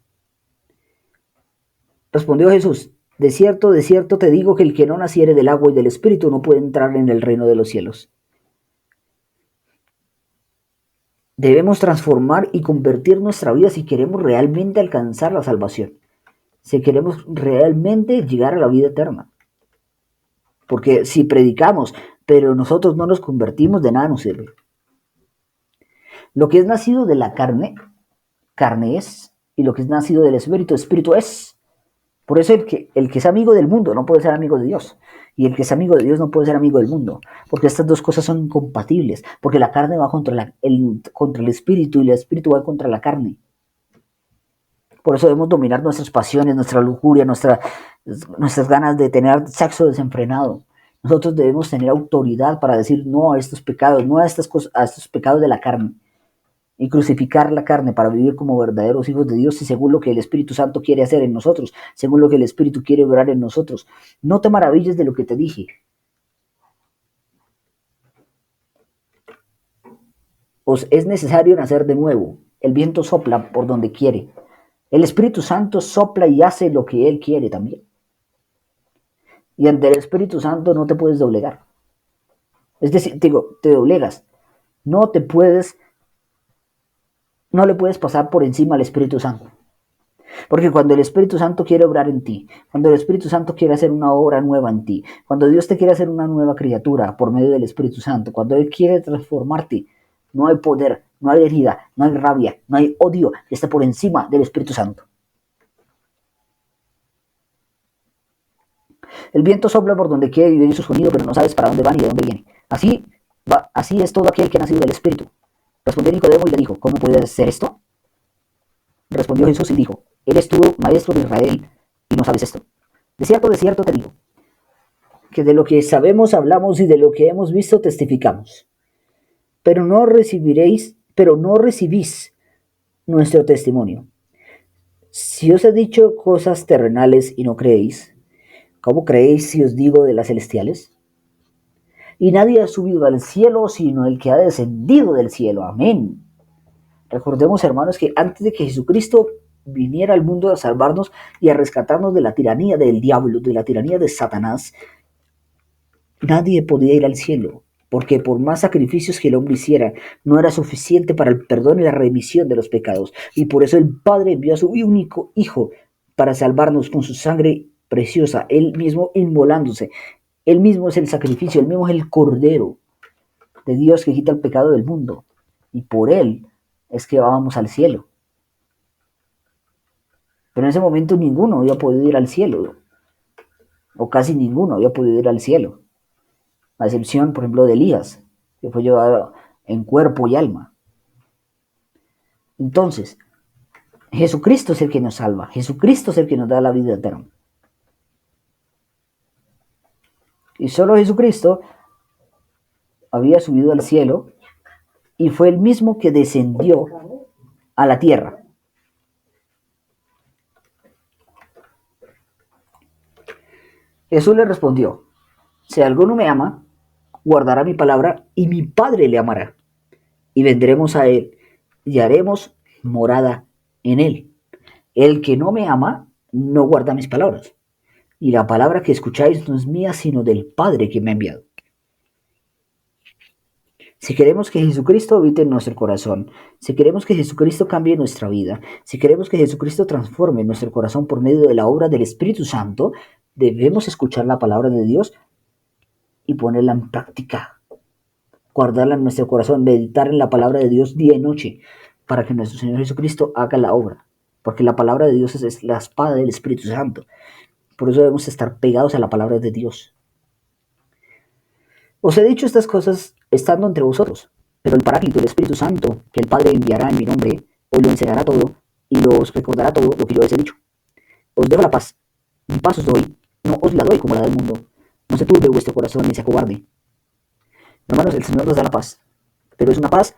Respondió Jesús: de cierto te digo que el que no naciere del agua y del Espíritu no puede entrar en el reino de los cielos. Debemos transformar y convertir nuestra vida si queremos realmente alcanzar la salvación, si queremos realmente llegar a la vida eterna. Porque si predicamos, pero nosotros no nos convertimos, de nada nos sirve. Lo que es nacido de la carne, carne es, y lo que es nacido del Espíritu, Espíritu es. Por eso el que es amigo del mundo no puede ser amigo de Dios. Y el que es amigo de Dios no puede ser amigo del mundo. Porque estas dos cosas son incompatibles. Porque la carne va contra el Espíritu y el Espíritu va contra la carne. Por eso debemos dominar nuestras pasiones, nuestra lujuria, nuestras ganas de tener sexo desenfrenado. Nosotros debemos tener autoridad para decir no a estos pecados, no a estas cosas, a estos pecados de la carne. Y crucificar la carne para vivir como verdaderos hijos de Dios y según lo que el Espíritu Santo quiere hacer en nosotros, según lo que el Espíritu quiere obrar en nosotros. No te maravilles de lo que te dije. Os es necesario nacer de nuevo. El viento sopla por donde quiere. El Espíritu Santo sopla y hace lo que Él quiere también. Y ante el Espíritu Santo no te puedes doblegar. Es decir, te doblegas. No le puedes pasar por encima al Espíritu Santo. Porque cuando el Espíritu Santo quiere obrar en ti, cuando el Espíritu Santo quiere hacer una obra nueva en ti, cuando Dios te quiere hacer una nueva criatura por medio del Espíritu Santo, cuando Él quiere transformarte, no hay poder, no hay herida, no hay rabia, no hay odio que esté por encima del Espíritu Santo. El viento sopla por donde quiere y oye su sonido, pero no sabes para dónde va ni de dónde viene. Así es todo aquel que ha nacido del Espíritu. Respondió Nicodemo y le dijo: ¿cómo puede ser esto? Respondió Jesús y dijo: ¿eres tú maestro de Israel y no sabes esto? De cierto te digo, que de lo que sabemos hablamos y de lo que hemos visto testificamos. Pero no recibís nuestro testimonio. Si os he dicho cosas terrenales y no creéis, ¿cómo creéis si os digo de las celestiales? Y nadie ha subido al cielo sino el que ha descendido del cielo. Amén. Recordemos, hermanos, que antes de que Jesucristo viniera al mundo a salvarnos y a rescatarnos de la tiranía del diablo, de la tiranía de Satanás, nadie podía ir al cielo, porque por más sacrificios que el hombre hiciera, no era suficiente para el perdón y la remisión de los pecados. Y por eso el Padre envió a su único Hijo para salvarnos con su sangre preciosa, Él mismo inmolándose. Él mismo es el sacrificio, Él mismo es el Cordero de Dios que quita el pecado del mundo. Y por Él es que vamos al cielo. Pero en ese momento ninguno había podido ir al cielo, o casi ninguno había podido ir al cielo, a excepción, por ejemplo, de Elías, que fue llevado en cuerpo y alma. Entonces, Jesucristo es el que nos salva, Jesucristo es el que nos da la vida eterna. Y solo Jesucristo había subido al cielo y fue el mismo que descendió a la tierra. Jesús le respondió: si alguno me ama, guardará mi palabra y mi Padre le amará. Y vendremos a él y haremos morada en él. El que no me ama, no guarda mis palabras. Y la palabra que escucháis no es mía, sino del Padre que me ha enviado. Si queremos que Jesucristo habite en nuestro corazón, si queremos que Jesucristo cambie nuestra vida, si queremos que Jesucristo transforme nuestro corazón por medio de la obra del Espíritu Santo, debemos escuchar la palabra de Dios y ponerla en práctica, guardarla en nuestro corazón, meditar en la palabra de Dios día y noche, para que nuestro Señor Jesucristo haga la obra, porque la palabra de Dios es la espada del Espíritu Santo, Por eso debemos estar pegados a la palabra de Dios. Os he dicho estas cosas estando entre vosotros, pero el Paráclito, el Espíritu Santo, que el Padre enviará en mi nombre, os lo enseñará todo y os recordará todo lo que yo os he dicho. Os dejo la paz, mi paz os doy, no os la doy como la del mundo. No se turbe vuestro corazón ni se acobarde. Hermanos, el Señor nos da la paz, pero es una paz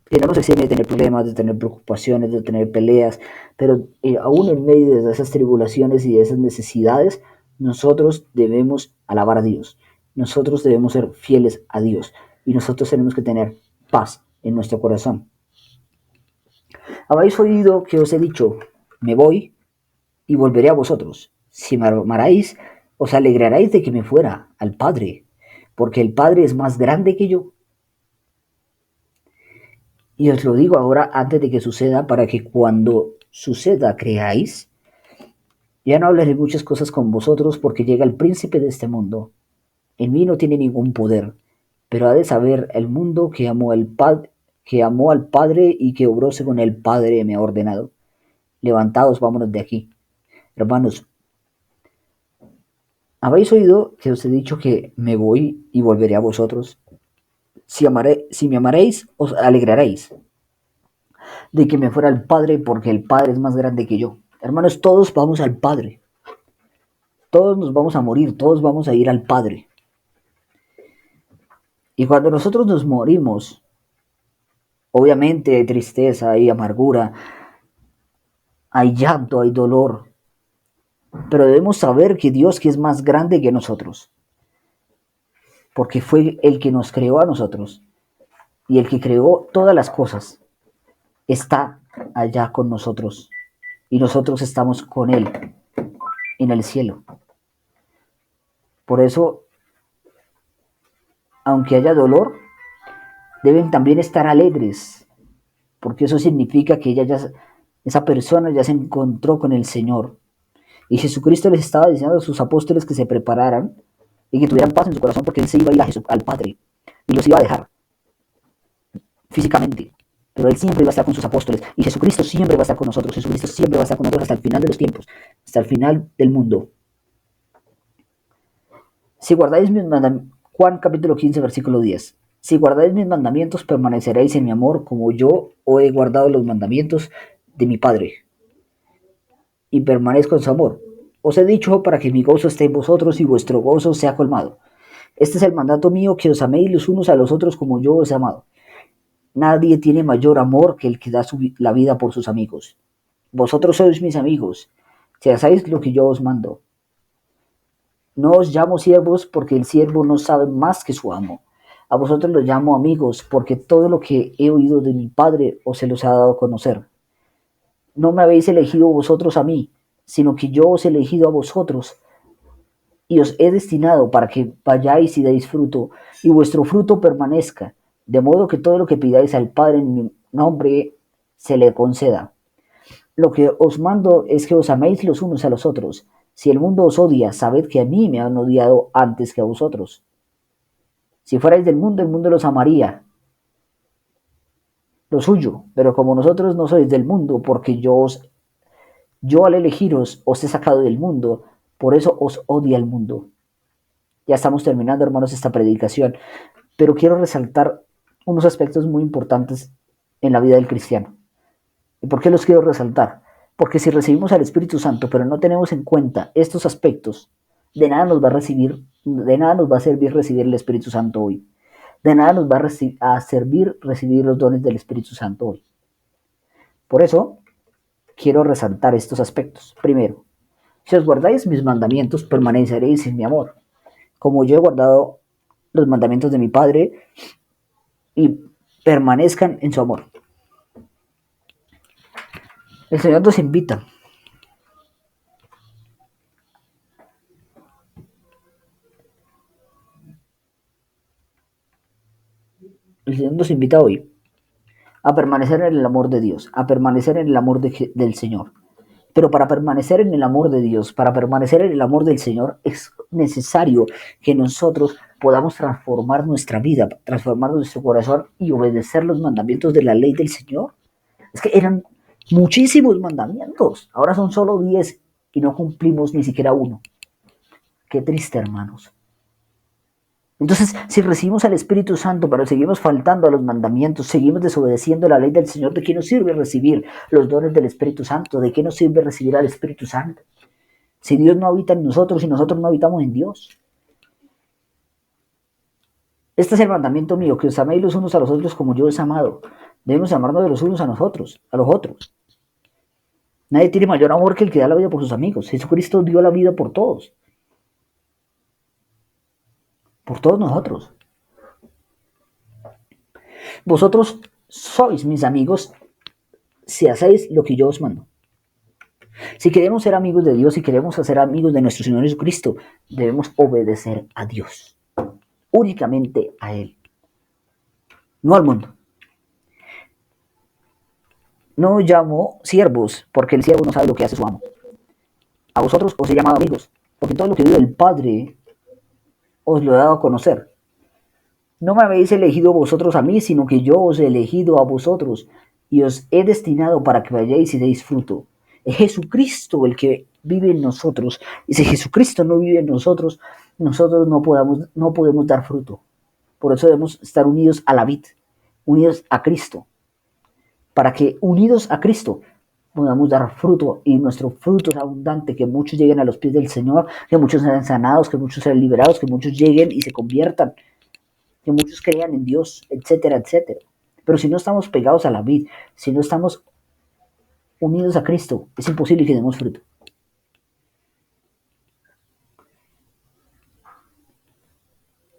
que no nos exime de tener problemas, de tener preocupaciones, de tener peleas, pero aún en medio de esas tribulaciones y de esas necesidades, nosotros debemos alabar a Dios, nosotros debemos ser fieles a Dios y nosotros tenemos que tener paz en nuestro corazón. Habéis oído que os he dicho, me voy y volveré a vosotros. Si me amarais, os alegraréis de que me fuera al Padre, porque el Padre es más grande que yo. Y os lo digo ahora antes de que suceda, para que cuando suceda creáis. Ya no hablaré muchas cosas con vosotros, porque llega el príncipe de este mundo. En mí no tiene ningún poder, pero ha de saber el mundo que amó al Padre y que obró según el Padre me ha ordenado. Levantaos, vámonos de aquí. Hermanos, habéis oído que os he dicho que me voy y volveré a vosotros. Si me amaréis, os alegraréis de que me fuera al Padre, porque el Padre es más grande que yo. Hermanos, todos vamos al Padre. Todos nos vamos a morir, todos vamos a ir al Padre. Y cuando nosotros nos morimos, obviamente hay tristeza, hay amargura, hay llanto, hay dolor. Pero debemos saber que Dios, que es más grande que nosotros, porque fue el que nos creó a nosotros y el que creó todas las cosas, está allá con nosotros y nosotros estamos con Él en el cielo. Por eso, aunque haya dolor, deben también estar alegres, porque eso significa que esa persona ya se encontró con el Señor. Y Jesucristo les estaba diciendo a sus apóstoles que se prepararan y que tuvieran paz en su corazón, porque Él se iba a ir al Padre y los iba a dejar físicamente. Pero Él siempre iba a estar con sus apóstoles y Jesucristo siempre va a estar con nosotros. Jesucristo siempre va a estar con nosotros hasta el final de los tiempos, hasta el final del mundo. Si guardáis mis mandamientos, Juan capítulo 15, versículo 10. Si guardáis mis mandamientos, permaneceréis en mi amor, como yo he guardado los mandamientos de mi Padre, y permanezco en su amor. Os he dicho para que mi gozo esté en vosotros y vuestro gozo sea colmado. Este es el mandato mío, que os améis los unos a los otros como yo os he amado. Nadie tiene mayor amor que el que da la vida por sus amigos. Vosotros sois mis amigos, si hacéis lo que yo os mando. No os llamo siervos, porque el siervo no sabe más que su amo. A vosotros los llamo amigos, porque todo lo que he oído de mi Padre os se los ha dado a conocer. No me habéis elegido vosotros a mí, sino que yo os he elegido a vosotros, y os he destinado para que vayáis y deis fruto, y vuestro fruto permanezca, de modo que todo lo que pidáis al Padre en mi nombre se le conceda. Lo que os mando es que os améis los unos a los otros. Si el mundo os odia, sabed que a mí me han odiado antes que a vosotros. Si fuerais del mundo, el mundo los amaría, lo suyo, pero como nosotros no sois del mundo, porque yo al elegiros os he sacado del mundo, por eso os odia el mundo. Ya estamos terminando, hermanos, esta predicación, pero quiero resaltar unos aspectos muy importantes en la vida del cristiano. ¿Y por qué los quiero resaltar? Porque si recibimos al Espíritu Santo, pero no tenemos en cuenta estos aspectos, de nada nos va a servir recibir el Espíritu Santo hoy. De nada nos va a servir recibir los dones del Espíritu Santo hoy. Por eso, quiero resaltar estos aspectos. Primero, si os guardáis mis mandamientos, permaneceréis en mi amor, como yo he guardado los mandamientos de mi Padre, y permanezcan en su amor. El Señor nos invita hoy a permanecer en el amor de Dios, a permanecer en el amor del Señor. Pero para permanecer en el amor de Dios, para permanecer en el amor del Señor, es necesario que nosotros podamos transformar nuestra vida, transformar nuestro corazón y obedecer los mandamientos de la ley del Señor. Es que eran muchísimos mandamientos, ahora son solo 10 y no cumplimos ni siquiera uno. Qué triste, hermanos. Entonces, si recibimos al Espíritu Santo, pero seguimos faltando a los mandamientos, seguimos desobedeciendo la ley del Señor, ¿de qué nos sirve recibir los dones del Espíritu Santo? ¿De qué nos sirve recibir al Espíritu Santo? Si Dios no habita en nosotros y nosotros no habitamos en Dios. Este es el mandamiento mío, que os améis los unos a los otros como yo os he amado. Debemos amarnos de los unos a nosotros, a los otros. Nadie tiene mayor amor que el que da la vida por sus amigos. Jesucristo dio la vida por todos nosotros. Vosotros sois mis amigos si hacéis lo que yo os mando. Si queremos ser amigos de Dios, si queremos ser amigos de nuestro Señor Jesucristo, debemos obedecer a Dios, únicamente a Él, no al mundo. No llamo siervos, porque el siervo no sabe lo que hace su amo. A vosotros os he llamado amigos, porque todo lo que dio el Padre os lo he dado a conocer. No me habéis elegido vosotros a mí, sino que yo os he elegido a vosotros, y os he destinado para que vayáis y deis fruto. Es Jesucristo el que vive en nosotros, y si Jesucristo no vive en nosotros, nosotros no podemos dar fruto. Por eso debemos estar unidos a la vid, unidos a Cristo, para que unidos a Cristo podamos dar fruto, y nuestro fruto es abundante, que muchos lleguen a los pies del Señor, que muchos sean sanados, que muchos sean liberados, que muchos lleguen y se conviertan, que muchos crean en Dios, etcétera, etcétera. Pero si no estamos pegados a la vid, si no estamos unidos a Cristo, es imposible que demos fruto.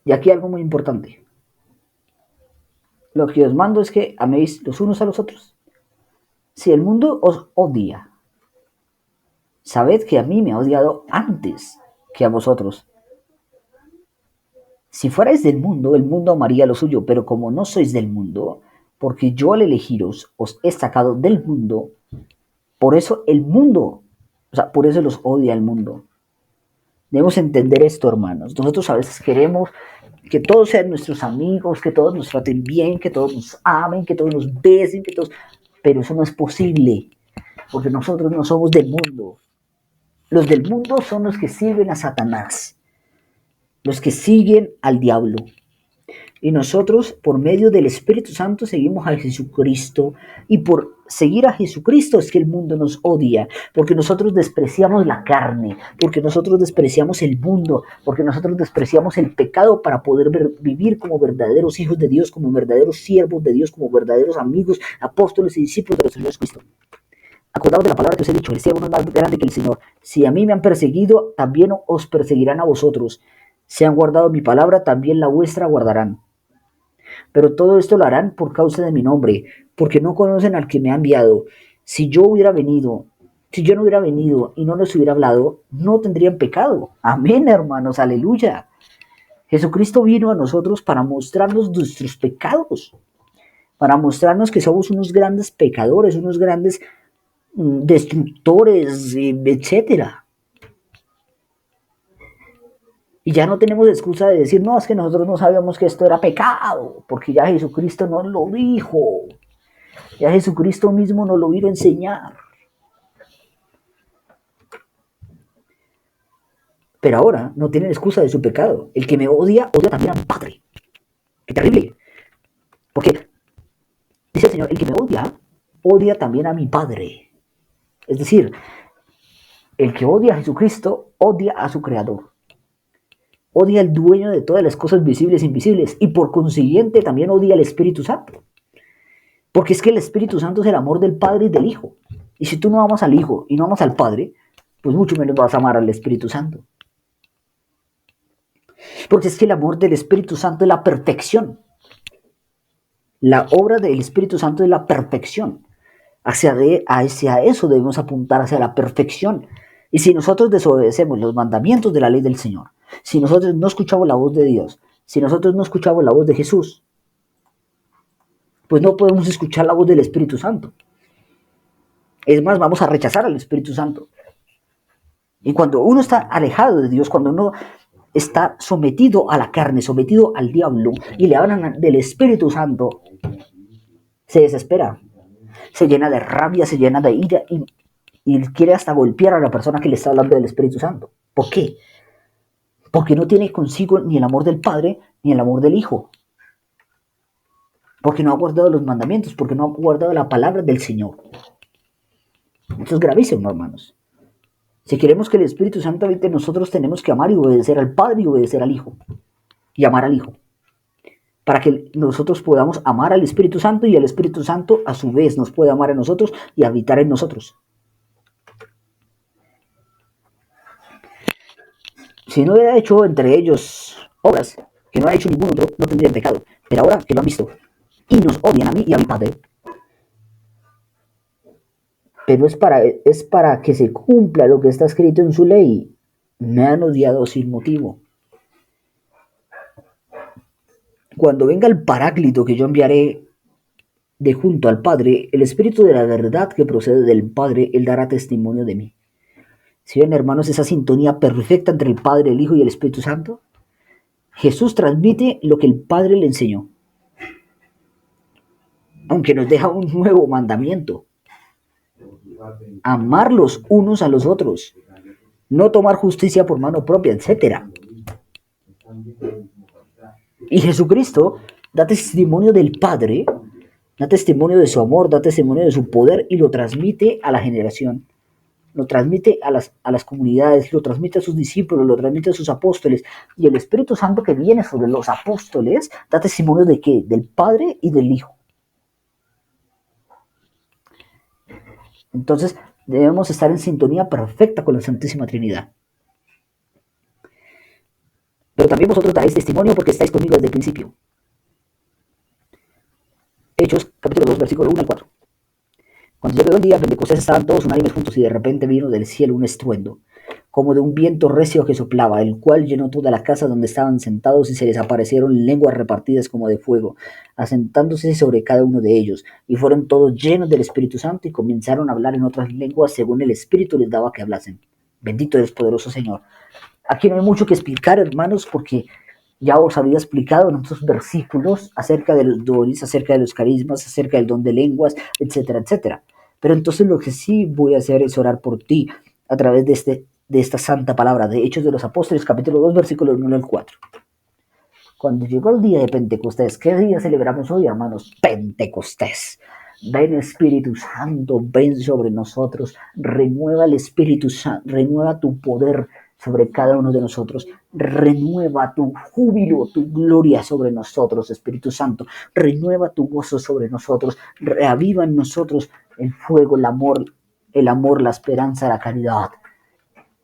Y aquí algo muy importante. Lo que os mando es que améis los unos a los otros. Si el mundo os odia, sabed que a mí me ha odiado antes que a vosotros. Si fuerais del mundo, el mundo amaría lo suyo, pero como no sois del mundo, porque yo al elegiros os he sacado del mundo, por eso el mundo, por eso los odia el mundo. Debemos entender esto, hermanos. Nosotros a veces queremos que todos sean nuestros amigos, que todos nos traten bien, que todos nos amen, que todos nos besen, pero eso no es posible, porque nosotros no somos del mundo. Los del mundo son los que sirven a Satanás, los que siguen al diablo. Y nosotros, por medio del Espíritu Santo, seguimos a Jesucristo. Y por seguir a Jesucristo es que el mundo nos odia. Porque nosotros despreciamos la carne. Porque nosotros despreciamos el mundo. Porque nosotros despreciamos el pecado para poder vivir como verdaderos hijos de Dios, como verdaderos siervos de Dios, como verdaderos amigos, apóstoles y discípulos de nuestro Señor Jesucristo. Acordaos de la palabra que os he dicho: el siervo no es más grande que el Señor. Si a mí me han perseguido, también os perseguirán a vosotros. Si han guardado mi palabra, también la vuestra guardarán. Pero todo esto lo harán por causa de mi nombre, porque no conocen al que me ha enviado. Si yo no hubiera venido y no les hubiera hablado, no tendrían pecado. Amén, hermanos, aleluya. Jesucristo vino a nosotros para mostrarnos nuestros pecados, para mostrarnos que somos unos grandes pecadores, unos grandes destructores, etcétera. Y ya no tenemos excusa de decir, no, es que nosotros no sabíamos que esto era pecado, porque ya Jesucristo nos lo dijo. Ya Jesucristo mismo nos lo vino a enseñar. Pero ahora no tienen excusa de su pecado. El que me odia, odia también a mi Padre. ¡Qué terrible! Porque, dice el Señor, el que me odia, odia también a mi Padre. Es decir, el que odia a Jesucristo, odia a su Creador. Odia al dueño de todas las cosas visibles e invisibles, y por consiguiente también odia al Espíritu Santo. Porque es que el Espíritu Santo es el amor del Padre y del Hijo. Y si tú no amas al Hijo y no amas al Padre, pues mucho menos vas a amar al Espíritu Santo. Porque es que el amor del Espíritu Santo es la perfección. La obra del Espíritu Santo es la perfección. Hacia eso debemos apuntar, hacia la perfección. Y si nosotros desobedecemos los mandamientos de la ley del Señor, si nosotros no escuchamos la voz de Dios, si nosotros no escuchamos la voz de Jesús, pues no podemos escuchar la voz del Espíritu Santo. Es más, vamos a rechazar al Espíritu Santo. Y cuando uno está alejado de Dios, cuando uno está sometido a la carne, sometido al diablo, y le hablan del Espíritu Santo, se desespera, se llena de rabia, se llena de ira, y y quiere hasta golpear a la persona que le está hablando del Espíritu Santo. ¿Por qué? Porque no tiene consigo ni el amor del Padre ni el amor del Hijo. Porque no ha guardado los mandamientos, porque no ha guardado la palabra del Señor. Esto es gravísimo, hermanos. Si queremos que el Espíritu Santo habite en nosotros, tenemos que amar y obedecer al Padre y obedecer al Hijo. Y amar al Hijo. Para que nosotros podamos amar al Espíritu Santo y el Espíritu Santo a su vez nos pueda amar a nosotros y habitar en nosotros. Si no hubiera hecho entre ellos obras que no ha hecho ningún otro, no tendrían pecado. Pero ahora que lo han visto y nos odian a mí y a mi Padre, pero es para que se cumpla lo que está escrito en su ley. Me han odiado sin motivo. Cuando venga el Paráclito que yo enviaré de junto al Padre, el Espíritu de la verdad que procede del Padre, Él dará testimonio de mí. ¿Sí ven, hermanos, esa sintonía perfecta entre el Padre, el Hijo y el Espíritu Santo? Jesús transmite lo que el Padre le enseñó, aunque nos deja un nuevo mandamiento: amar los unos a los otros, no tomar justicia por mano propia, etc. Y Jesucristo da testimonio del Padre, da testimonio de su amor, da testimonio de su poder y lo transmite a la generación, lo transmite a las comunidades, lo transmite a sus discípulos, lo transmite a sus apóstoles. Y el Espíritu Santo que viene sobre los apóstoles da testimonio de ¿qué? Del Padre y del Hijo. Entonces debemos estar en sintonía perfecta con la Santísima Trinidad. Pero también vosotros daréis testimonio porque estáis conmigo desde el principio. Hechos, capítulo 2, versículo 1 al 4. Cuando llegó el día de Pentecostés estaban todos unánimes juntos y de repente vino del cielo un estruendo, como de un viento recio que soplaba, el cual llenó toda la casa donde estaban sentados y se les aparecieron lenguas repartidas como de fuego, asentándose sobre cada uno de ellos, y fueron todos llenos del Espíritu Santo y comenzaron a hablar en otras lenguas según el Espíritu les daba que hablasen. Bendito eres, poderoso Señor. Aquí no hay mucho que explicar, hermanos, porque ya os había explicado en otros versículos acerca de los dones, acerca de los carismas, acerca del don de lenguas, etcétera, etcétera. Pero entonces lo que sí voy a hacer es orar por ti a través de esta santa palabra de Hechos de los Apóstoles, capítulo 2, versículos 1 al 4. Cuando llegó el día de Pentecostés, ¿qué día celebramos hoy, hermanos? Pentecostés. Ven Espíritu Santo, ven sobre nosotros, renueva el Espíritu Santo, renueva tu poder sobre cada uno de nosotros, renueva tu júbilo, tu gloria sobre nosotros, Espíritu Santo, renueva tu gozo sobre nosotros, reaviva en nosotros el fuego, el amor, la esperanza, la caridad.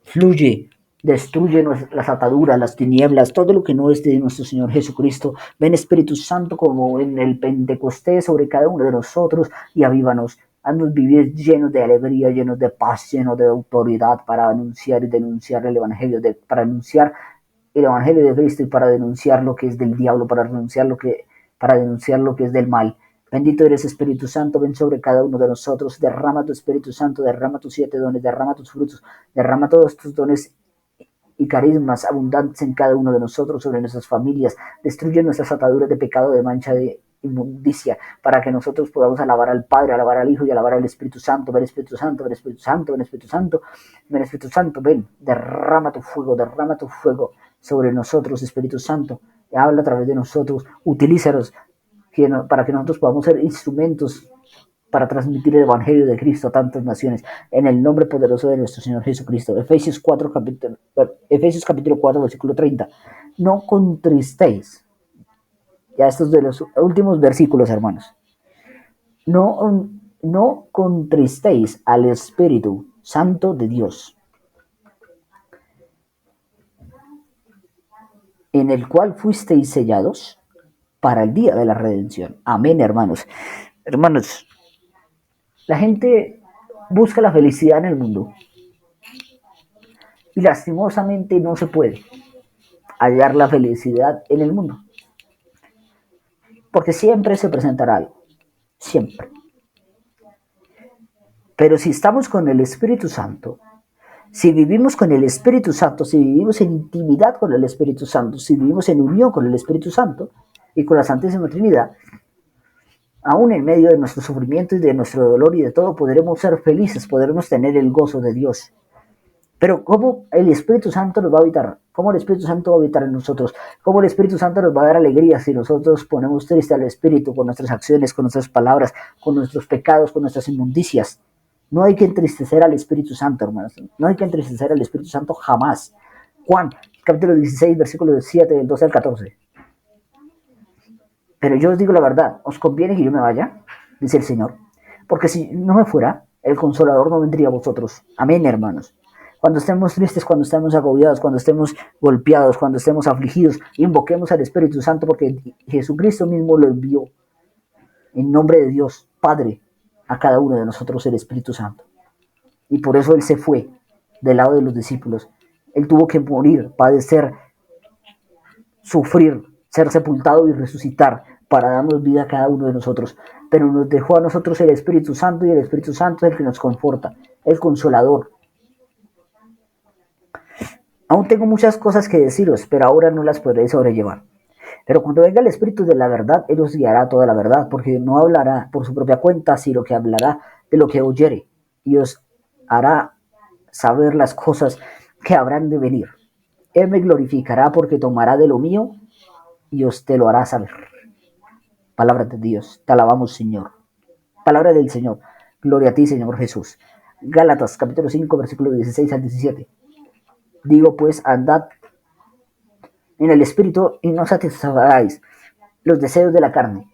Fluye, destruye las ataduras, las tinieblas, todo lo que no es de nuestro Señor Jesucristo. Ven Espíritu Santo como en el Pentecostés sobre cada uno de nosotros y avívanos. Haznos vivir llenos de alegría, llenos de paz, llenos de autoridad para anunciar y denunciar el Evangelio, para anunciar el Evangelio de Cristo y para denunciar lo que es del diablo, para denunciar lo que es del mal. Bendito eres, Espíritu Santo, ven sobre cada uno de nosotros, derrama tu Espíritu Santo, derrama tus 7 dones, derrama tus frutos, derrama todos tus dones y carismas abundantes en cada uno de nosotros, sobre nuestras familias, destruye nuestras ataduras de pecado, de mancha, de inmundicia, para que nosotros podamos alabar al Padre, alabar al Hijo y alabar al Espíritu Santo. Ven Espíritu Santo, ven Espíritu Santo, ven Espíritu Santo, ven Espíritu Santo, ven, derrama tu fuego sobre nosotros, Espíritu Santo, habla a través de nosotros, utilízanos para que nosotros podamos ser instrumentos para transmitir el Evangelio de Cristo a tantas naciones, en el nombre poderoso de nuestro Señor Jesucristo. Efesios capítulo 4, versículo 30. No contristéis. Ya estos de los últimos versículos, hermanos. No contristéis al Espíritu Santo de Dios, en el cual fuisteis sellados para el día de la redención. Amén, hermanos. Hermanos, la gente busca la felicidad en el mundo y lastimosamente no se puede hallar la felicidad en el mundo, porque siempre se presentará algo, siempre. Pero si estamos con el Espíritu Santo, si vivimos con el Espíritu Santo, si vivimos en intimidad con el Espíritu Santo, si vivimos en unión con el Espíritu Santo y con la Santísima Trinidad, Aún en medio de nuestro sufrimiento y de nuestro dolor y de todo, podremos ser felices, podremos tener el gozo de Dios. Pero ¿cómo el Espíritu Santo nos va a habitar? ¿Cómo el Espíritu Santo va a habitar en nosotros? ¿Cómo el Espíritu Santo nos va a dar alegría si nosotros ponemos triste al Espíritu con nuestras acciones, con nuestras palabras, con nuestros pecados, con nuestras inmundicias? No hay que entristecer al Espíritu Santo, hermanos. No hay que entristecer al Espíritu Santo jamás. Juan, capítulo 16, versículo 7, del 12 al 14. Pero yo os digo la verdad, os conviene que yo me vaya, dice el Señor, porque si no me fuera, el Consolador no vendría a vosotros. Amén, hermanos. Cuando estemos tristes, cuando estemos agobiados, cuando estemos golpeados, cuando estemos afligidos, invoquemos al Espíritu Santo porque Jesucristo mismo lo envió en nombre de Dios, Padre, a cada uno de nosotros el Espíritu Santo. Y por eso Él se fue del lado de los discípulos. Él tuvo que morir, padecer, sufrir, ser sepultado y resucitar para darnos vida a cada uno de nosotros. Pero nos dejó a nosotros el Espíritu Santo y el Espíritu Santo es el que nos conforta, el Consolador. Aún tengo muchas cosas que deciros, pero ahora no las podréis sobrellevar. Pero cuando venga el Espíritu de la verdad, Él os guiará toda la verdad, porque no hablará por su propia cuenta, sino que hablará de lo que oyere, y os hará saber las cosas que habrán de venir. Él me glorificará porque tomará de lo mío y os te lo hará saber. Palabra de Dios, te alabamos, Señor. Palabra del Señor, gloria a ti, Señor Jesús. Gálatas, capítulo 5, versículo 16 al 17. Digo pues, andad en el Espíritu y no satisfagáis los deseos de la carne,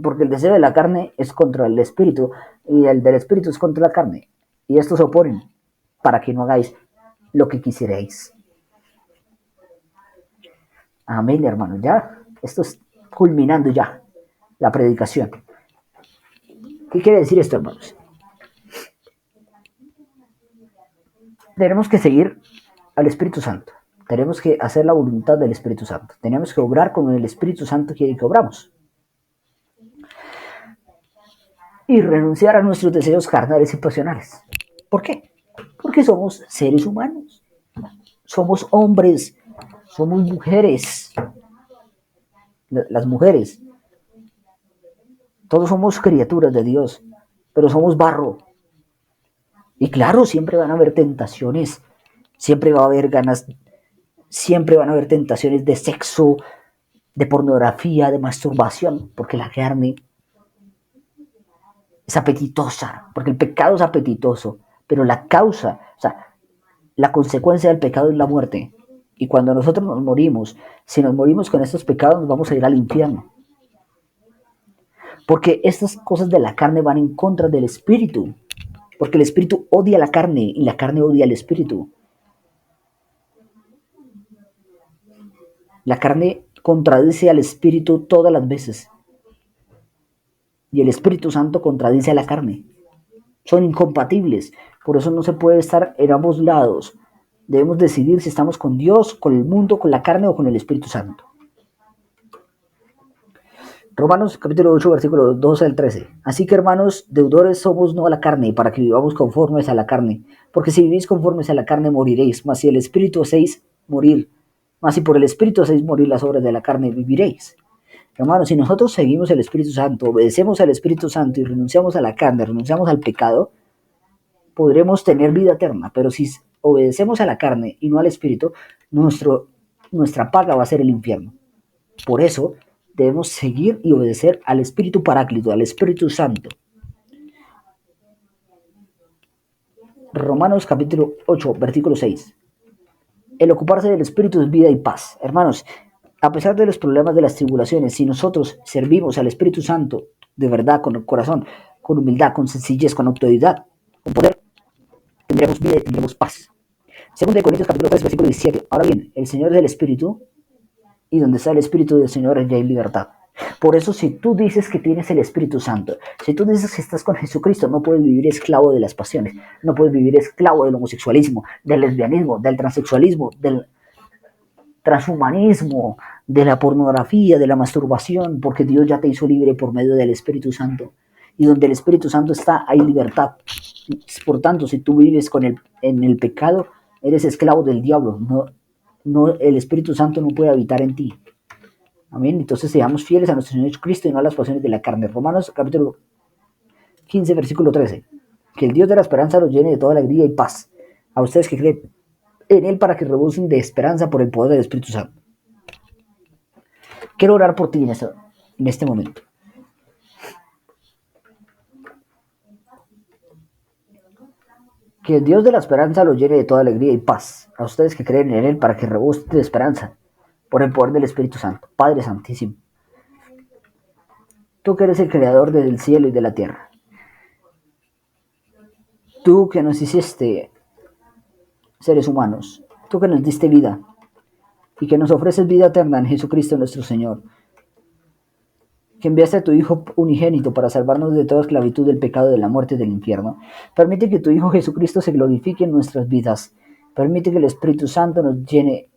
porque el deseo de la carne es contra el Espíritu y el del Espíritu es contra la carne, y estos se oponen para que no hagáis lo que quisierais. Amén, hermanos. Ya, esto es culminando ya la predicación. ¿Qué quiere decir esto, hermanos? Tenemos que seguir al Espíritu Santo. Tenemos que hacer la voluntad del Espíritu Santo. Tenemos que obrar como el Espíritu Santo quiere que obramos. Y renunciar a nuestros deseos carnales y pasionales. ¿Por qué? Porque somos seres humanos. Somos hombres. Somos mujeres. Las mujeres. Todos somos criaturas de Dios. Pero somos barro. Y claro, siempre van a haber tentaciones. Siempre va a haber ganas. Siempre van a haber tentaciones de sexo, de pornografía, de masturbación. Porque la carne es apetitosa, porque el pecado es apetitoso, pero la causa, o sea, la consecuencia del pecado es la muerte. Y cuando nosotros nos morimos, si nos morimos con estos pecados, nos vamos a ir al infierno. Porque estas cosas de la carne van en contra del espíritu. Porque el espíritu odia la carne y la carne odia al espíritu. La carne contradice al espíritu todas las veces. Y el Espíritu Santo contradice a la carne. Son incompatibles. Por eso no se puede estar en ambos lados. Debemos decidir si estamos con Dios, con el mundo, con la carne o con el Espíritu Santo. Romanos capítulo 8, versículo 12 al 13. Así que, hermanos, deudores somos no a la carne, para que vivamos conformes a la carne. Porque si vivís conformes a la carne, moriréis. Mas si el Espíritu hacéis morir, mas si por el Espíritu hacéis morir las obras de la carne, viviréis. Hermanos, si nosotros seguimos el Espíritu Santo, obedecemos al Espíritu Santo y renunciamos a la carne, renunciamos al pecado, podremos tener vida eterna. Pero si obedecemos a la carne y no al Espíritu, nuestra paga va a ser el infierno. Por eso debemos seguir y obedecer al Espíritu Paráclito, al Espíritu Santo. Romanos capítulo 8, versículo 6. El ocuparse del Espíritu es vida y paz. Hermanos, a pesar de los problemas, de las tribulaciones, si nosotros servimos al Espíritu Santo de verdad, con el corazón, con humildad, con sencillez, con autoridad, con poder, tendremos vida y tendremos paz. Segundo de Corintios capítulo 3, versículo 17. Ahora bien, el Señor es el Espíritu, y donde está el Espíritu del Señor ya hay libertad. Por eso, si tú dices que tienes el Espíritu Santo, si tú dices que estás con Jesucristo, no puedes vivir esclavo de las pasiones, no puedes vivir esclavo del homosexualismo, del lesbianismo, del transexualismo, del transhumanismo, de la pornografía, de la masturbación, porque Dios ya te hizo libre por medio del Espíritu Santo. Y donde el Espíritu Santo está, hay libertad. Por tanto, si tú vives en el pecado, eres esclavo del diablo. No, el Espíritu Santo no puede habitar en ti. Amén. Entonces seamos fieles a nuestro Señor Jesucristo y no a las pasiones de la carne. Romanos capítulo 15, versículo 13. Que el Dios de la esperanza los llene de toda alegría y paz a ustedes que creen en Él para que rebosen de esperanza por el poder del Espíritu Santo. Quiero orar por ti en este momento. Que el Dios de la esperanza los llene de toda alegría y paz a ustedes que creen en Él para que rebosen de esperanza por el poder del Espíritu Santo. Padre Santísimo, tú que eres el creador del cielo y de la tierra, tú que nos hiciste seres humanos, tú que nos diste vida y que nos ofreces vida eterna en Jesucristo nuestro Señor, que enviaste a tu Hijo unigénito para salvarnos de toda esclavitud del pecado, de la muerte y del infierno. Permite que tu Hijo Jesucristo se glorifique en nuestras vidas. Permite que el Espíritu Santo nos llene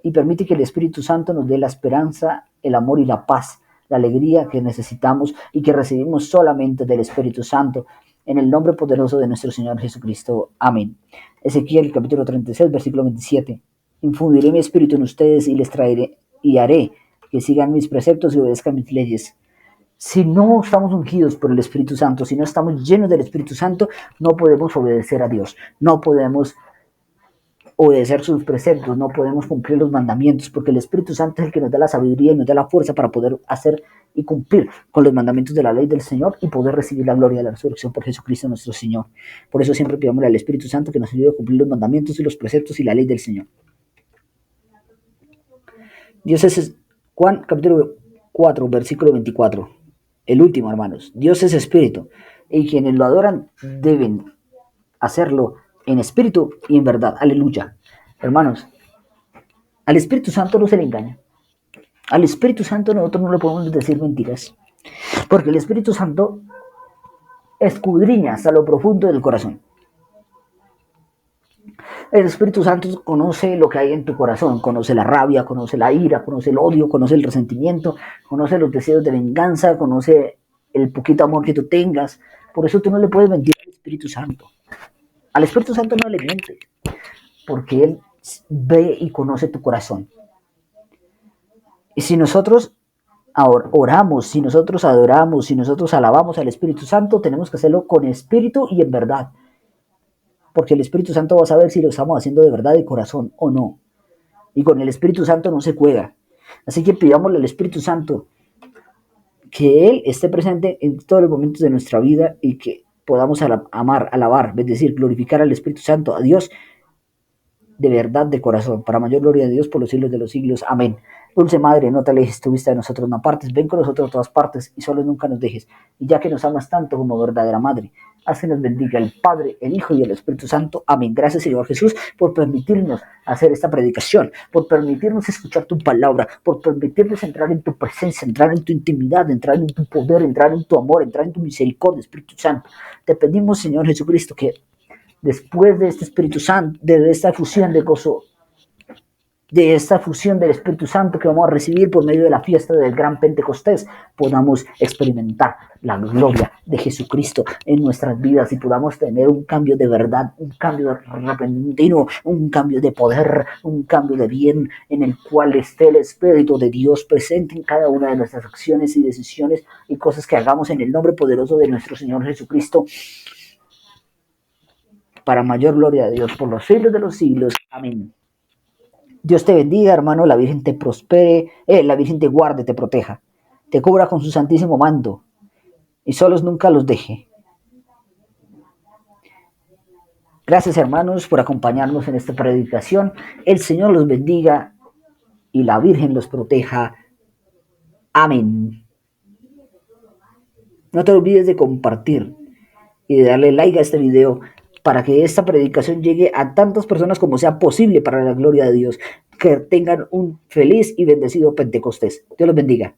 y permite que el Espíritu Santo nos dé la esperanza, el amor y la paz, la alegría que necesitamos y que recibimos solamente del Espíritu Santo. En el nombre poderoso de nuestro Señor Jesucristo. Amén. Ezequiel capítulo 36, versículo 27. Infundiré mi espíritu en ustedes y les traeré y haré que sigan mis preceptos y obedezcan mis leyes. Si no estamos ungidos por el Espíritu Santo, si no estamos llenos del Espíritu Santo, no podemos obedecer a Dios, no podemos obedecer sus preceptos, no podemos cumplir los mandamientos, porque el Espíritu Santo es el que nos da la sabiduría y nos da la fuerza para poder hacer y cumplir con los mandamientos de la ley del Señor y poder recibir la gloria de la resurrección por Jesucristo nuestro Señor. Por eso siempre pidamos al Espíritu Santo que nos ayude a cumplir los mandamientos y los preceptos y la ley del Señor. Dios es Juan capítulo 4, versículo 24. El último, hermanos. Dios es espíritu y quienes lo adoran deben hacerlo en espíritu y en verdad. Aleluya. Hermanos, al Espíritu Santo no se le engaña. Al Espíritu Santo nosotros no le podemos decir mentiras, porque el Espíritu Santo escudriña hasta lo profundo del corazón. El Espíritu Santo conoce lo que hay en tu corazón, conoce la rabia, conoce la ira, conoce el odio, conoce el resentimiento, conoce los deseos de venganza, conoce el poquito amor que tú tengas. Por eso tú no le puedes mentir al Espíritu Santo. Al Espíritu Santo no le mientes, porque Él ve y conoce tu corazón. Y si nosotros oramos, si nosotros adoramos, si nosotros alabamos al Espíritu Santo, tenemos que hacerlo con espíritu y en verdad. Porque el Espíritu Santo va a saber si lo estamos haciendo de verdad de corazón o no. Y con el Espíritu Santo no se juega. Así que pidámosle al Espíritu Santo que Él esté presente en todos los momentos de nuestra vida y que podamos amar, alabar, bendecir, glorificar al Espíritu Santo, a Dios, de verdad, de corazón, para mayor gloria de Dios por los siglos de los siglos. Amén. Dulce Madre, no te alejes tu vista de nosotros, no apartes, ven con nosotros a todas partes y solo nunca nos dejes. Y ya que nos amas tanto como verdadera Madre, haz que nos bendiga el Padre, el Hijo y el Espíritu Santo. Amén. Gracias, Señor Jesús, por permitirnos hacer esta predicación, por permitirnos escuchar tu palabra, por permitirnos entrar en tu presencia, entrar en tu intimidad, entrar en tu poder, entrar en tu amor, entrar en tu misericordia, Espíritu Santo. Te pedimos, Señor Jesucristo, que después de este Espíritu Santo, de esta fusión de gozo, de esta fusión del Espíritu Santo que vamos a recibir por medio de la fiesta del Gran Pentecostés, podamos experimentar la gloria de Jesucristo en nuestras vidas y podamos tener un cambio de verdad, un cambio repentino, un cambio de poder, un cambio de bien, en el cual esté el Espíritu de Dios presente en cada una de nuestras acciones y decisiones y cosas que hagamos en el nombre poderoso de nuestro Señor Jesucristo, para mayor gloria de Dios por los siglos de los siglos. Amén. Dios te bendiga, hermano, la Virgen te prospere, la Virgen te guarde, te proteja, te cubra con su santísimo manto y solos nunca los deje. Gracias, hermanos, por acompañarnos en esta predicación. El Señor los bendiga y la Virgen los proteja. Amén. No te olvides de compartir y de darle like a este video para que esta predicación llegue a tantas personas como sea posible para la gloria de Dios. Que tengan un feliz y bendecido Pentecostés. Dios los bendiga.